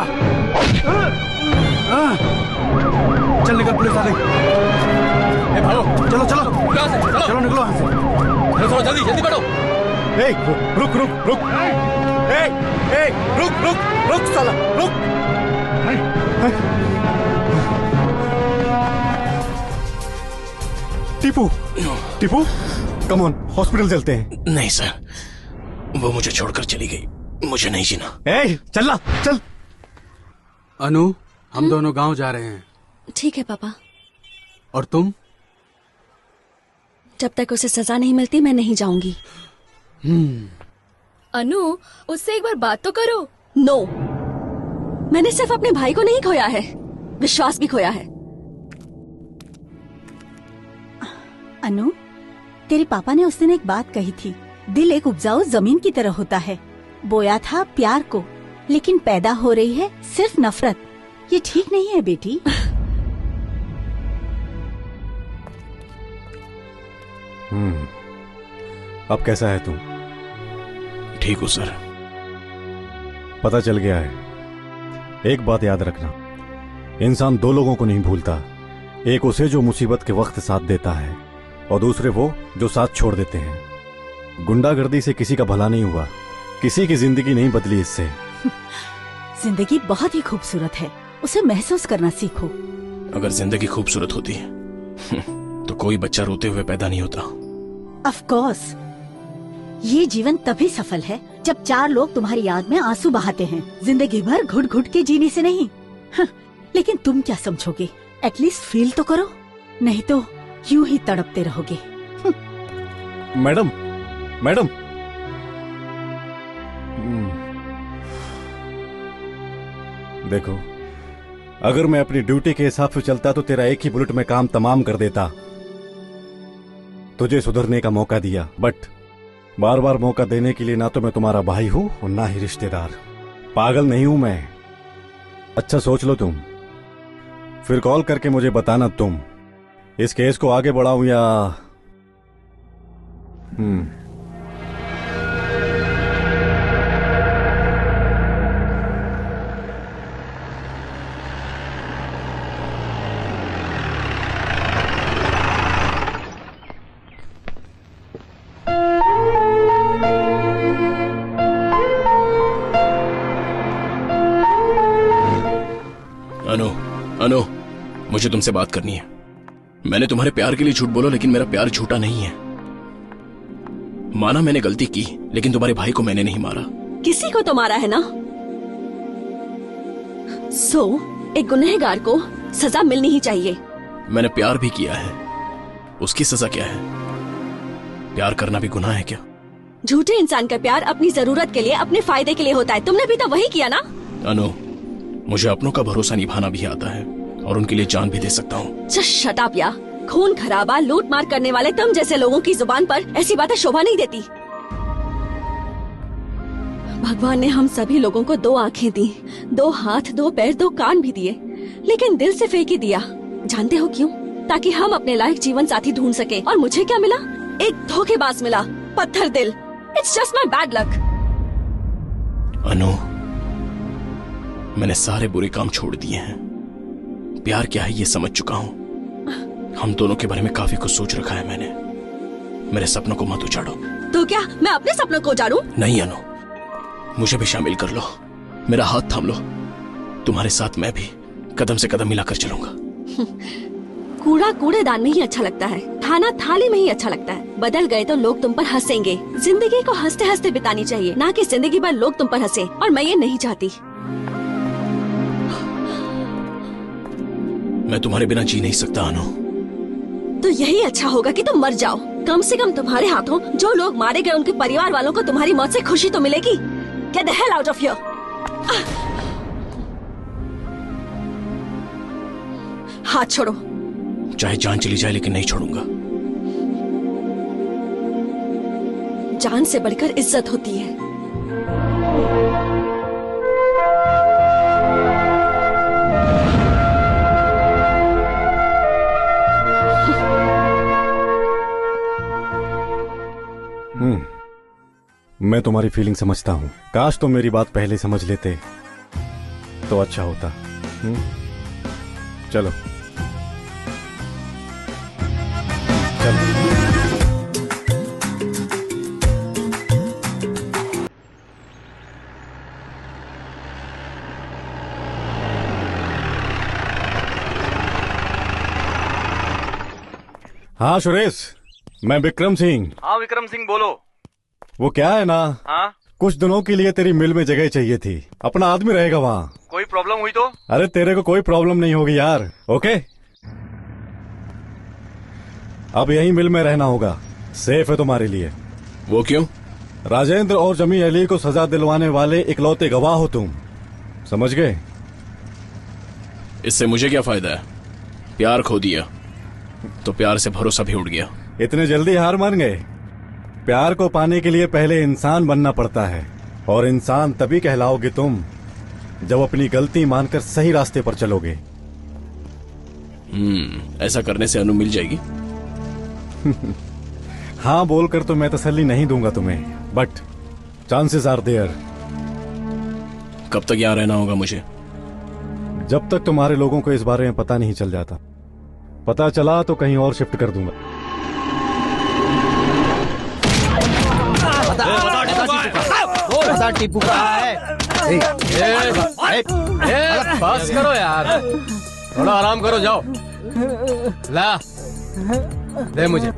हाँ, चल निकल, पुलिस आ गई। भागो, चलो चलो चलो चलो निकलो यहाँ से। चलो जल्दी जल्दी बढ़ो। रुक रुक रुक, रुक रुक रुक साला, रुक। Tipu, Tipu, come on, hospital चलते हैं। नहीं सर, वो मुझे छोड़कर चली गई, मुझे नहीं जीना। चल चल। अनु, हम दोनों गांव जा रहे हैं। ठीक है पापा। और तुम? जब तक उसे सजा नहीं मिलती मैं नहीं जाऊंगी। अनु, उससे एक बार बात तो करो। नो, मैंने सिर्फ अपने भाई को नहीं खोया है, विश्वास भी खोया है। अनु, तेरे पापा ने उस दिन एक बात कही थी, दिल एक उपजाऊ जमीन की तरह होता है। बोया था प्यार को, लेकिन पैदा हो रही है सिर्फ नफरत। ये ठीक नहीं है बेटी। अब कैसा है तुम? ठीक हूँ सर। पता चल गया है। एक बात याद रखना, इंसान दो लोगों को नहीं भूलता। एक उसे जो मुसीबत के वक्त साथ देता है, और दूसरे वो जो साथ छोड़ देते हैं। गुंडागर्दी से किसी का भला नहीं हुआ, किसी की जिंदगी नहीं बदली इससे। जिंदगी बहुत ही खूबसूरत है, उसे महसूस करना सीखो। अगर जिंदगी खूबसूरत होती तो कोई बच्चा रोते हुए पैदा नहीं होता। ऑफ कोर्स, ये जीवन तभी सफल है जब चार लोग तुम्हारी याद में आंसू बहाते हैं, जिंदगी भर घुट घुट के जीने से नहीं। लेकिन तुम क्या समझोगे? एटलीस्ट फील तो करो, नहीं तो यूं ही तड़पते रहोगे। मैडम, मैडम, देखो, अगर मैं अपनी ड्यूटी के हिसाब से चलता तो तेरा एक ही बुलेट में काम तमाम कर देता। तुझे सुधरने का मौका दिया, बट बार बार मौका देने के लिए ना तो मैं तुम्हारा भाई हूं और ना ही रिश्तेदार। पागल नहीं हूं मैं। अच्छा सोच लो तुम, फिर कॉल करके मुझे बताना तुम इस केस को आगे बढ़ाऊं या अनु, मुझे तुमसे बात करनी है। मैंने तुम्हारे प्यार के लिए झूठ बोला, लेकिन मेरा प्यार झूठा नहीं है। माना मैंने गलती की, लेकिन तुम्हारे भाई को मैंने नहीं मारा। किसी को तो मारा है ना। एक गुनहगार को सजा मिलनी ही चाहिए। मैंने प्यार भी किया है, उसकी सजा क्या है? प्यार करना भी गुनाह है क्या? झूठे इंसान का प्यार अपनी जरूरत के लिए, अपने फायदे के लिए होता है। तुमने भी तो वही किया ना। अनु, मुझे अपनों का भरोसा निभाना भी आता है और उनके लिए जान भी दे सकता हूँ। शट अप या। खून खराबा, लूट मार करने वाले तुम जैसे लोगों की जुबान पर ऐसी बातें शोभा नहीं देती। भगवान ने हम सभी लोगों को दो आंखें दी, दो हाथ, दो पैर, दो कान भी दिए, लेकिन दिल से फेंक ही दिया। जानते हो क्यों? ताकि हम अपने लायक जीवन साथी ढूंढ सके। और मुझे क्या मिला? एक धोखेबाज मिला, पत्थर दिल। It's just my bad luck. Anu, मैंने सारे बुरे काम छोड़ दिए हैं। प्यार क्या है ये समझ चुका हूँ। हम दोनों के बारे में काफी कुछ सोच रखा है मैंने। मेरे सपनों को मत उजाड़ो। तो क्या मैं अपने सपनों को उजाड़ूं? नहीं अनु, मुझे भी शामिल कर लो, मेरा हाथ थाम लो। तुम्हारे साथ मैं भी कदम से कदम मिलाकर चलूंगा। कूड़ा कूड़ेदान में ही अच्छा लगता है, खाना थाली में ही अच्छा लगता है। बदल गए तो लोग तुम पर हंसेंगे। जिंदगी को हंसते हंसते बितानी चाहिए, ना कि जिंदगी भर लोग तुम पर हंसे। और मैं ये नहीं चाहती। मैं तुम्हारे बिना जी नहीं सकता अनु। तो यही अच्छा होगा कि तुम मर जाओ। कम से कम तुम्हारे हाथों जो लोग मारे गए उनके परिवार वालों को तुम्हारी मौत से खुशी तो मिलेगी। Get the hell out of here! हाथ छोड़ो। चाहे जान चली जाए लेकिन नहीं छोड़ूंगा। जान से बढ़कर इज्जत होती है। मैं तुम्हारी फीलिंग समझता हूँ। काश तुम मेरी बात पहले समझ लेते तो अच्छा होता। चलो हाँ सुरेश, मैं विक्रम सिंह। हाँ विक्रम सिंह बोलो। वो क्या है ना, हाँ कुछ दिनों के लिए तेरी मिल में जगह चाहिए थी। अपना आदमी रहेगा वहाँ। कोई प्रॉब्लम हुई तो? अरे तेरे को कोई प्रॉब्लम नहीं होगी यार। ओके, अब यही मिल में रहना होगा। सेफ है तुम्हारे लिए। वो क्यों? राजेंद्र और जमी अली को सजा दिलवाने वाले इकलौते गवाह हो तुम, समझ गए? इससे मुझे क्या फायदा है? प्यार खो दिया तो प्यार से भरोसा भी उड़ गया। इतने जल्दी हार मान गए? प्यार को पाने के लिए पहले इंसान बनना पड़ता है, और इंसान तभी कहलाओगे तुम जब अपनी गलती मानकर सही रास्ते पर चलोगे। ऐसा करने से अनु मिल जाएगी? हाँ बोलकर तो मैं तसल्ली नहीं दूंगा तुम्हें, बट चांसेस आर देयर। कब तक यहाँ रहना होगा मुझे? जब तक तुम्हारे लोगों को इस बारे में पता नहीं चल जाता। पता चला तो कहीं और शिफ्ट कर दूंगा। बता टीपू कहाँ है? बस करो यार, थोड़ा आराम करो, जाओ। ला दे मुझे।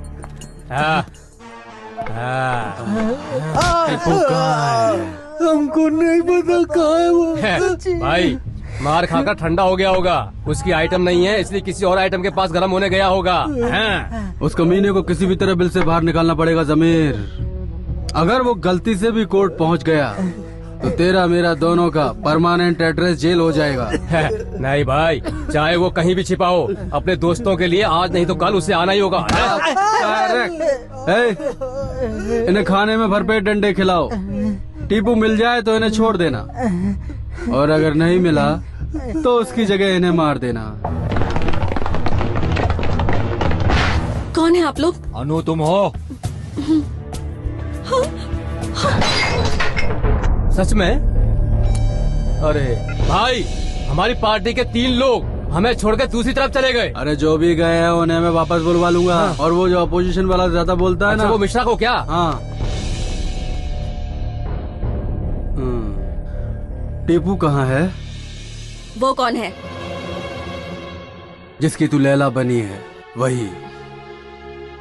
टीपू कहाँ है? हमको नहीं पता कहाँ है वो। भाई मार खाकर ठंडा हो गया होगा। उसकी आइटम नहीं है, इसलिए किसी और आइटम के पास गर्म होने गया होगा। उस कमीने को किसी भी तरह बिल से बाहर निकालना पड़ेगा जमीर। अगर वो गलती से भी कोर्ट पहुंच गया तो तेरा मेरा दोनों का परमानेंट एड्रेस जेल हो जाएगा। नहीं भाई, चाहे वो कहीं भी छिपा हो, अपने दोस्तों के लिए आज नहीं तो कल उसे आना ही होगा। इन्हें खाने में भरपेट डंडे खिलाओ। टीपू मिल जाए तो इन्हें छोड़ देना, और अगर नहीं मिला तो उसकी जगह इन्हें मार देना। कौन है आप लोग? अनु तुम हो? सच में? अरे भाई, हमारी पार्टी के 3 लोग हमें छोड़कर दूसरी तरफ चले गए। अरे जो भी गए हैं उन्हें मैं वापस बुलवा लूंगा। हाँ। और वो जो अपोजिशन वाला ज्यादा बोलता है ना, वो मिश्रा को क्या? हाँ। टीपू कहाँ है? वो कौन है? जिसकी तू लैला बनी है वही।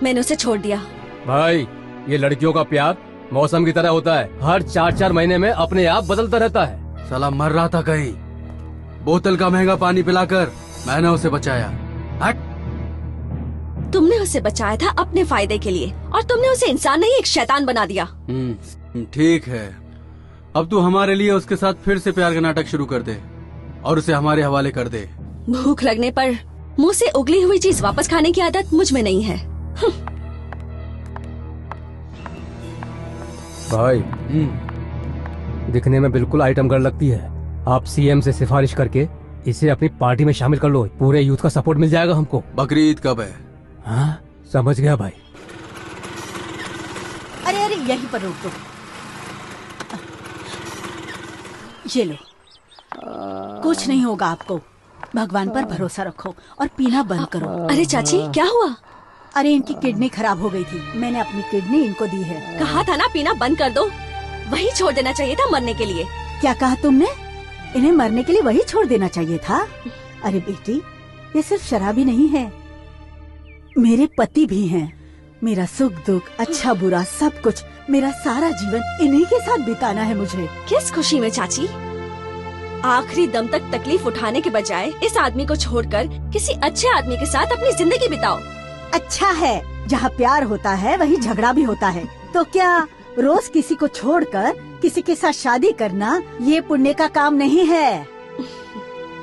मैंने उसे छोड़ दिया। भाई ये लड़कियों का प्यार मौसम की तरह होता है, हर 4-4 महीने में अपने आप बदलता रहता है। साला मर रहा था कहीं, बोतल का महंगा पानी पिलाकर मैंने उसे बचाया। हट। तुमने उसे बचाया था अपने फायदे के लिए, और तुमने उसे इंसान नहीं एक शैतान बना दिया। ठीक है, अब तू हमारे लिए उसके साथ फिर से प्यार का नाटक शुरू कर दे और उसे हमारे हवाले कर दे। भूख लगने पर मुंह से उगली हुई चीज वापस खाने की आदत मुझ में नहीं है। भाई दिखने में बिल्कुल आइटम गर्ल लगती है। आप सीएम से सिफारिश करके इसे अपनी पार्टी में शामिल कर लो, पूरे यूथ का सपोर्ट मिल जाएगा हमको। बकरी ईद कब है? हाँ समझ गया भाई। अरे अरे यहीं पर रोक दो। ये लो, कुछ नहीं होगा आपको। भगवान पर भरोसा रखो और पीना बंद करो। अरे चाची क्या हुआ? अरे इनकी किडनी खराब हो गई थी, मैंने अपनी किडनी इनको दी है। कहा था ना पीना बंद कर दो, वही छोड़ देना चाहिए था मरने के लिए। क्या कहा तुमने? इन्हें मरने के लिए वही छोड़ देना चाहिए था? अरे बेटी, ये सिर्फ शराबी नहीं है, मेरे पति भी हैं। मेरा सुख दुख, अच्छा बुरा सब कुछ, मेरा सारा जीवन इन्हीं के साथ बिताना है मुझे। किस खुशी में चाची? आखिरी दम तक तकलीफ उठाने के बजाय इस आदमी को छोड़कर किसी अच्छे आदमी के साथ अपनी जिंदगी बिताओ। अच्छा है, जहाँ प्यार होता है वहीं झगड़ा भी होता है। तो क्या रोज किसी को छोड़कर किसी के साथ शादी करना ये पुण्य का काम नहीं है?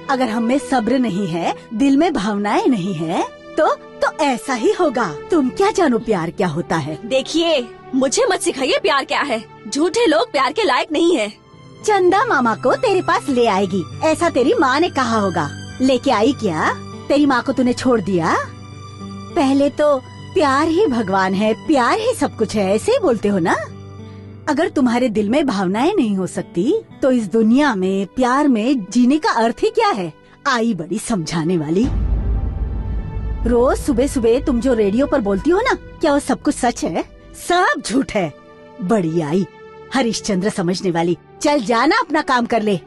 अगर हम में सब्र नहीं है, दिल में भावनाएं नहीं है, तो ऐसा ही होगा। तुम क्या जानो प्यार क्या होता है? देखिए, मुझे मत सिखाइए प्यार क्या है। झूठे लोग प्यार के लायक नहीं है। चंदा मामा को तेरे पास ले आएगी, ऐसा तेरी माँ ने कहा होगा। लेके आई क्या? तेरी माँ को तूने छोड़ दिया? पहले तो प्यार ही भगवान है, प्यार ही सब कुछ है, ऐसे ही बोलते हो ना। अगर तुम्हारे दिल में भावनाएं नहीं हो सकती तो इस दुनिया में प्यार में जीने का अर्थ ही क्या है? आई बड़ी समझाने वाली। रोज सुबह सुबह तुम जो रेडियो पर बोलती हो ना, क्या वो सब कुछ सच है? सब झूठ है। बड़ी आई हरिश्चंद्र समझने वाली। चल जाना, अपना काम कर ले।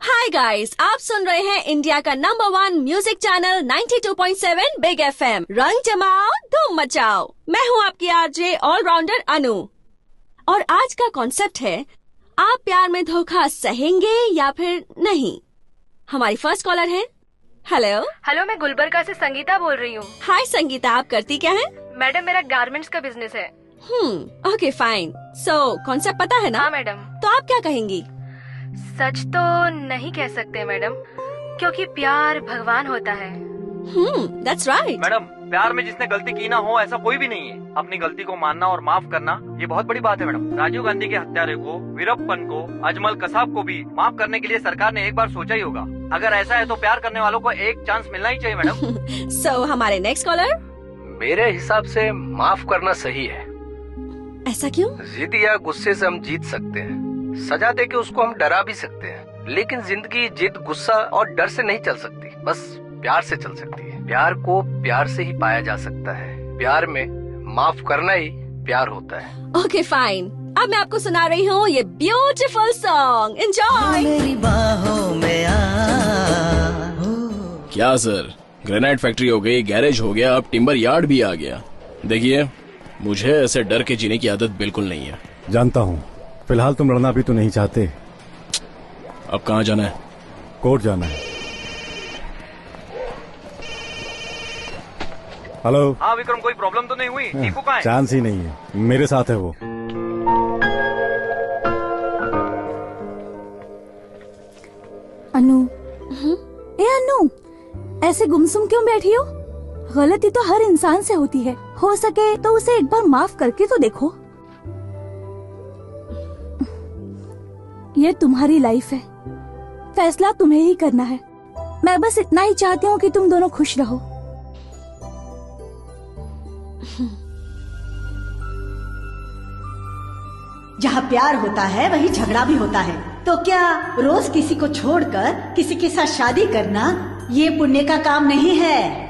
हाय गाइस, आप सुन रहे हैं इंडिया का number 1 music channel 92.7 big FM। रंग जमाओ, धूम मचाओ। मैं हूँ आपकी आरजे ऑलराउंडर अनु, और आज का कॉन्सेप्ट है, आप प्यार में धोखा सहेंगे या फिर नहीं। हमारी फर्स्ट कॉलर है। हेलो। हेलो, मैं गुलबर्गा से संगीता बोल रही हूँ। हाय संगीता, आप करती क्या है? मैडम, मेरा गारमेंट्स का बिजनेस है। Okay fine. सो कॉन्सेप्ट पता है ना? हाँ मैडम। तो आप क्या कहेंगी? सच तो नहीं कह सकते मैडम, क्योंकि प्यार भगवान होता है। That's right. मैडम, प्यार में जिसने गलती की ना हो ऐसा कोई भी नहीं है। अपनी गलती को मानना और माफ करना ये बहुत बड़ी बात है मैडम। राजीव गांधी के हत्यारे को, वीरप्पन को, अजमल कसाब को भी माफ करने के लिए सरकार ने एक बार सोचा ही होगा। अगर ऐसा है तो प्यार करने वालों को एक चांस मिलना ही चाहिए मैडम। So हमारे नेक्स्ट कॉलर। मेरे हिसाब से माफ करना सही है। ऐसा क्यों? जिद या गुस्से से हम जीत सकते हैं, सजा दे के उसको हम डरा भी सकते हैं, लेकिन जिंदगी जिद, गुस्सा और डर से नहीं चल सकती, बस प्यार से चल सकती है। प्यार को प्यार से ही पाया जा सकता है। प्यार में माफ करना ही प्यार होता है। ओके फाइन, अब मैं आपको सुना रही हूँ ये ब्यूटीफुल सॉन्ग। एंजॉय। मेरी बाहों में आ। क्या सर, ग्रेनाइट फैक्ट्री हो गई, गैरेज हो गया, अब टिम्बर यार्ड भी आ गया। देखिए, मुझे ऐसे डर के जीने की आदत बिल्कुल नहीं है। जानता हूँ, फिलहाल तुम लड़ना भी तो नहीं चाहते। अब कहाँ जाना है? कोर्ट जाना है। हेलो। हाँ विक्रम, कोई प्रॉब्लम तो नहीं हुई? टीपू कहाँ है? चांस ही नहीं है, मेरे साथ है वो। अनु। ए अनु, ऐसे गुमसुम क्यों बैठी हो? गलती तो हर इंसान से होती है, हो सके तो उसे एक बार माफ करके तो देखो। ये तुम्हारी लाइफ है, फैसला तुम्हें ही करना है। मैं बस इतना ही चाहती हूँ कि तुम दोनों खुश रहो। जहाँ प्यार होता है वहीं झगड़ा भी होता है। तो क्या रोज किसी को छोड़कर किसी के साथ शादी करना ये पुण्य का काम नहीं है?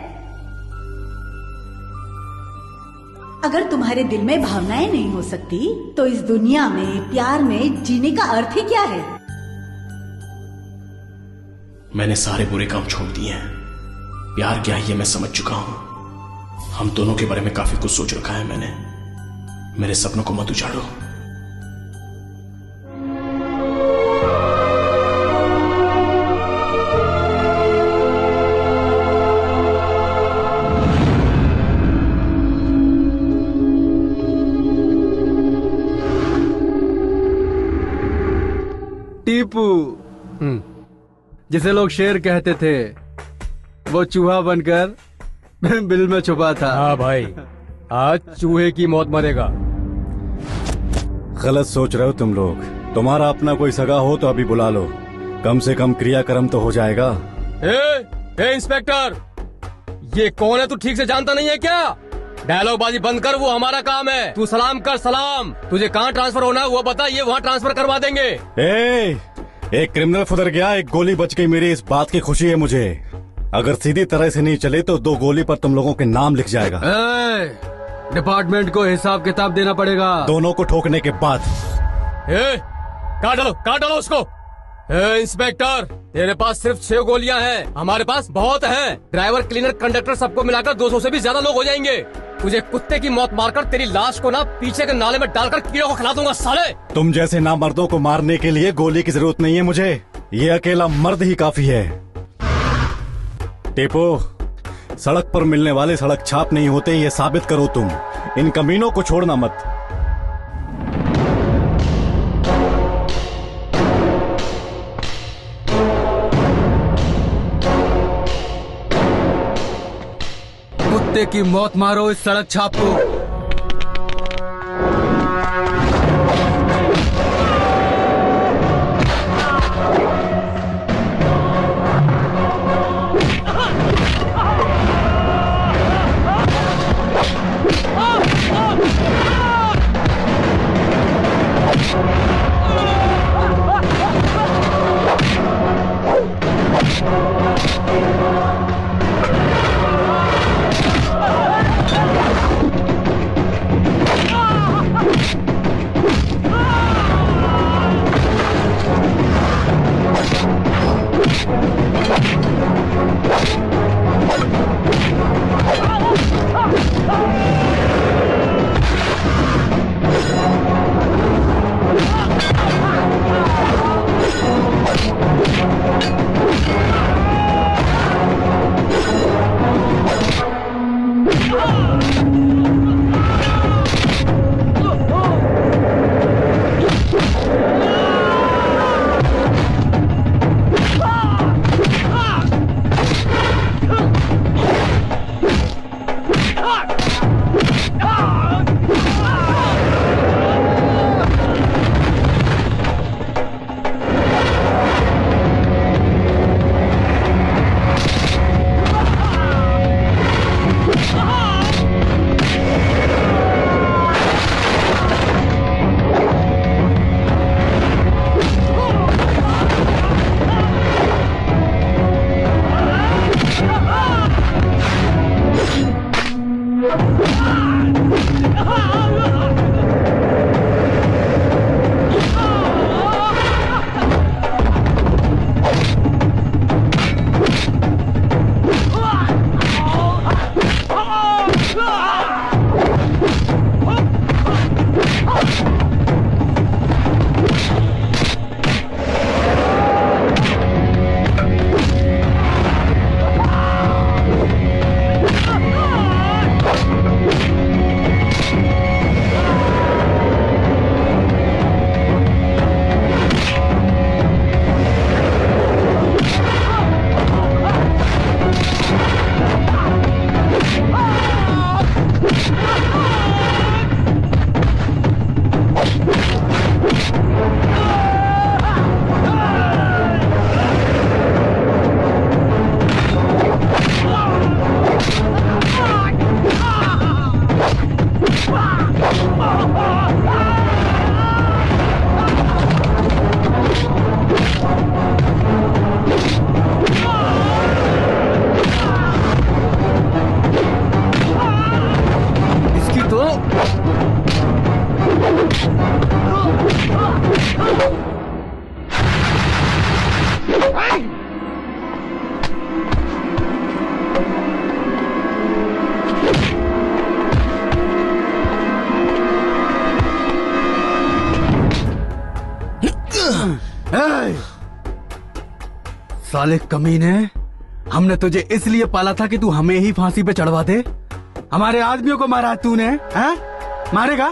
अगर तुम्हारे दिल में भावनाएं नहीं हो सकती तो इस दुनिया में प्यार में जीने का अर्थ ही क्या है? मैंने सारे बुरे काम छोड़ दिए हैं। प्यार क्या है ये मैं समझ चुका हूं। हम दोनों के बारे में काफी कुछ सोच रखा है मैंने। मेरे सपनों को मत उजाड़ो। टीपू, जिसे लोग शेर कहते थे, वो चूहा बनकर बिल में छुपा था। हाँ भाई, आज चूहे की मौत मरेगा। गलत सोच रहे हो तुम लोग। तुम्हारा अपना कोई सगा हो तो अभी बुला लो, कम से कम क्रियाक्रम तो हो जाएगा। इंस्पेक्टर, ये कौन है? तू ठीक से जानता नहीं है क्या? डायलॉगबाजी बंद कर, वो हमारा काम है। तू सलाम कर, सलाम। तुझे कहाँ ट्रांसफर होना है वो बता, ये वहाँ ट्रांसफर करवा देंगे। एक क्रिमिनल फुदर गया, एक गोली बच गई। मेरी इस बात की खुशी है मुझे। अगर सीधी तरह से नहीं चले तो 2 गोली पर तुम लोगों के नाम लिख जाएगा। डिपार्टमेंट को हिसाब किताब देना पड़ेगा। दोनों को ठोकने के बाद। काट डालो उसको। इंस्पेक्टर, तेरे पास सिर्फ 6 गोलियां हैं, हमारे पास बहुत हैं। ड्राइवर, क्लीनर, कंडक्टर सबको मिलाकर 200 से भी ज्यादा लोग हो जाएंगे। तुझे कुत्ते की मौत मारकर तेरी लाश को ना पीछे के नाले में डालकर कीड़ों को खिला दूंगा साले। तुम जैसे नामर्दों को मारने के लिए गोली की जरूरत नहीं है मुझे। ये अकेला मर्द ही काफी है। टेपो, सड़क पर मिलने वाले सड़क छाप नहीं होते, ये साबित करो तुम। इन कमीनों को छोड़ना मत। कुत्ते की मौत मारो इस सड़क छाप को। साले कमीने, हमने तुझे इसलिए पाला था कि तू हमें ही फांसी पे चढ़वा दे। हमारे आदमियों को मारा तूने, हैं? मारेगा?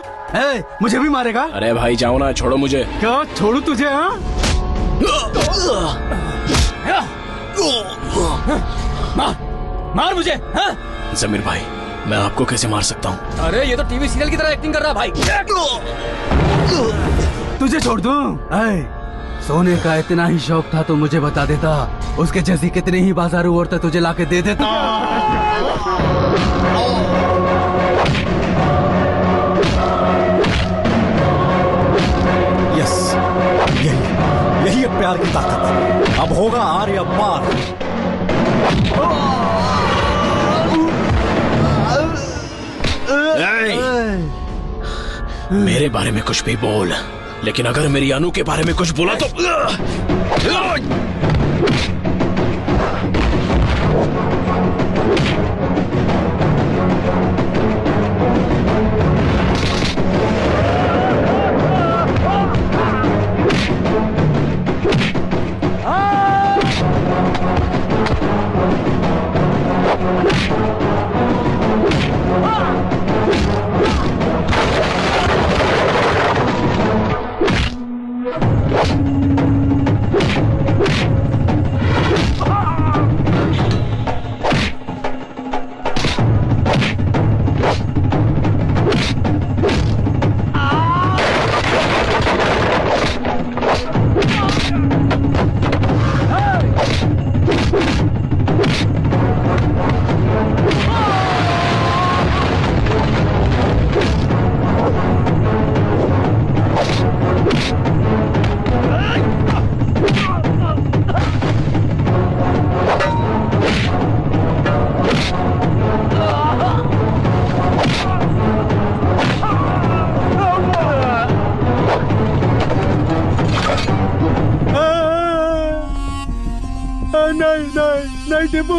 मुझे भी मारेगा? अरे भाई जाओ ना, छोड़ो मुझे। क्या छोड़ू तुझे? हाँ? मार मुझे। हाँ? जमीर भाई, मैं आपको कैसे मार सकता हूँ? अरे ये तो टीवी सीरियल की तरह एक्टिंग कर रहा भाई। तुझे छोड़ दूं? सोने का इतना ही शौक था तो मुझे बता देता, उसके जैसी कितनी ही बाजारू औरतें तुझे लाके दे देता। यस, यही है प्यार की ताकत। अब होगा आर या पार। मेरे बारे में कुछ भी बोल, लेकिन अगर मेरी अनु के बारे में कुछ बोला तो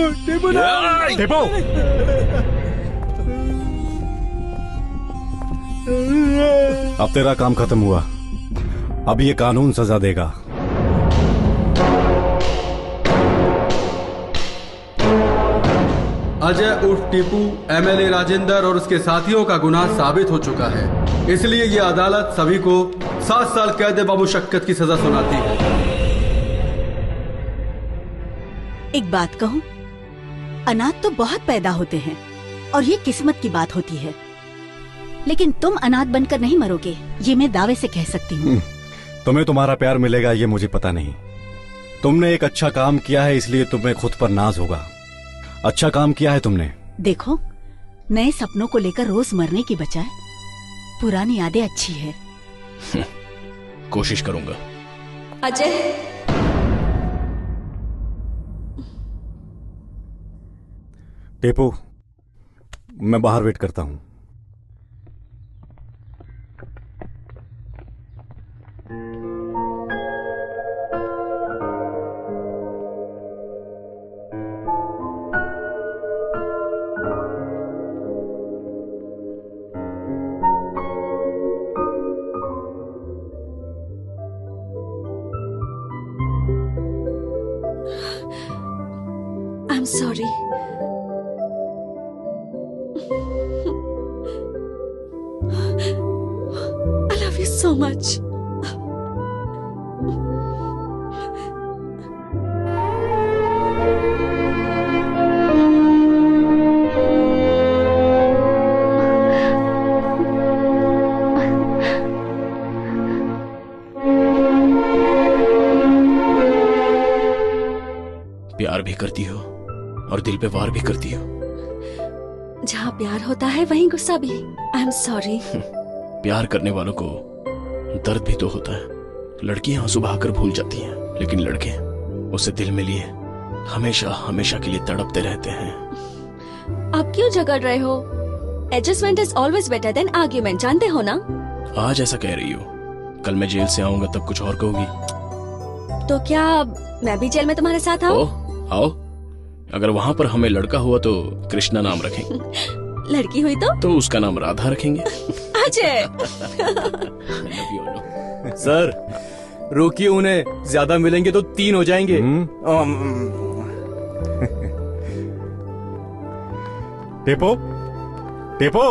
टीपू अब तेरा काम खत्म हुआ। अब ये कानून सजा देगा। अजय उर्फ टीपू एमएलए राजेंद्र और उसके साथियों का गुनाह साबित हो चुका है, इसलिए ये अदालत सभी को 7 साल कैद बमुशक्कत की सजा सुनाती है। एक बात कहूं, अनाथ तो बहुत पैदा होते हैं और ये किस्मत की बात होती है, लेकिन तुम अनाथ बनकर नहीं मरोगे, ये मैं दावे से कह सकती हूँ। तुम्हें तुम्हारा प्यार मिलेगा ये मुझे पता नहीं। तुमने एक अच्छा काम किया है, इसलिए तुम्हें खुद पर नाज होगा। अच्छा काम किया है तुमने। देखो, नए सपनों को लेकर रोज मरने की बजाय पुरानी यादें अच्छी है। कोशिश करूंगा। अजय, टीपू, मैं बाहर वेट करता हूँ। I'm sorry. I love you so much. प्यार भी करती हो और दिल पे वार भी करती हो। जहाँ प्यार होता है वहीं गुस्सा भी। I am sorry. प्यार करने वालों को दर्द भी तो होता है। लड़कियां आंसू बहाकर भूल जाती हैं, लेकिन लड़के उसे दिल में लिए हमेशा हमेशा के लिए तड़पते रहते हैं। आप क्यों झगड़ रहे हो? Adjustment is always better than argument, जानते हो ना? आज ऐसा कह रही हो, कल मैं जेल से आऊंगा तब कुछ और कहोगी। तो क्या मैं भी जेल में तुम्हारे साथ आऊं? आओ। अगर वहाँ पर हमें लड़का हुआ तो कृष्णा नाम रखेंगे। लड़की हुई तो उसका नाम राधा रखेंगे। अजय। सर रोकिए उन्हें, ज्यादा मिलेंगे तो 3 हो जाएंगे। टीपू, टीपू।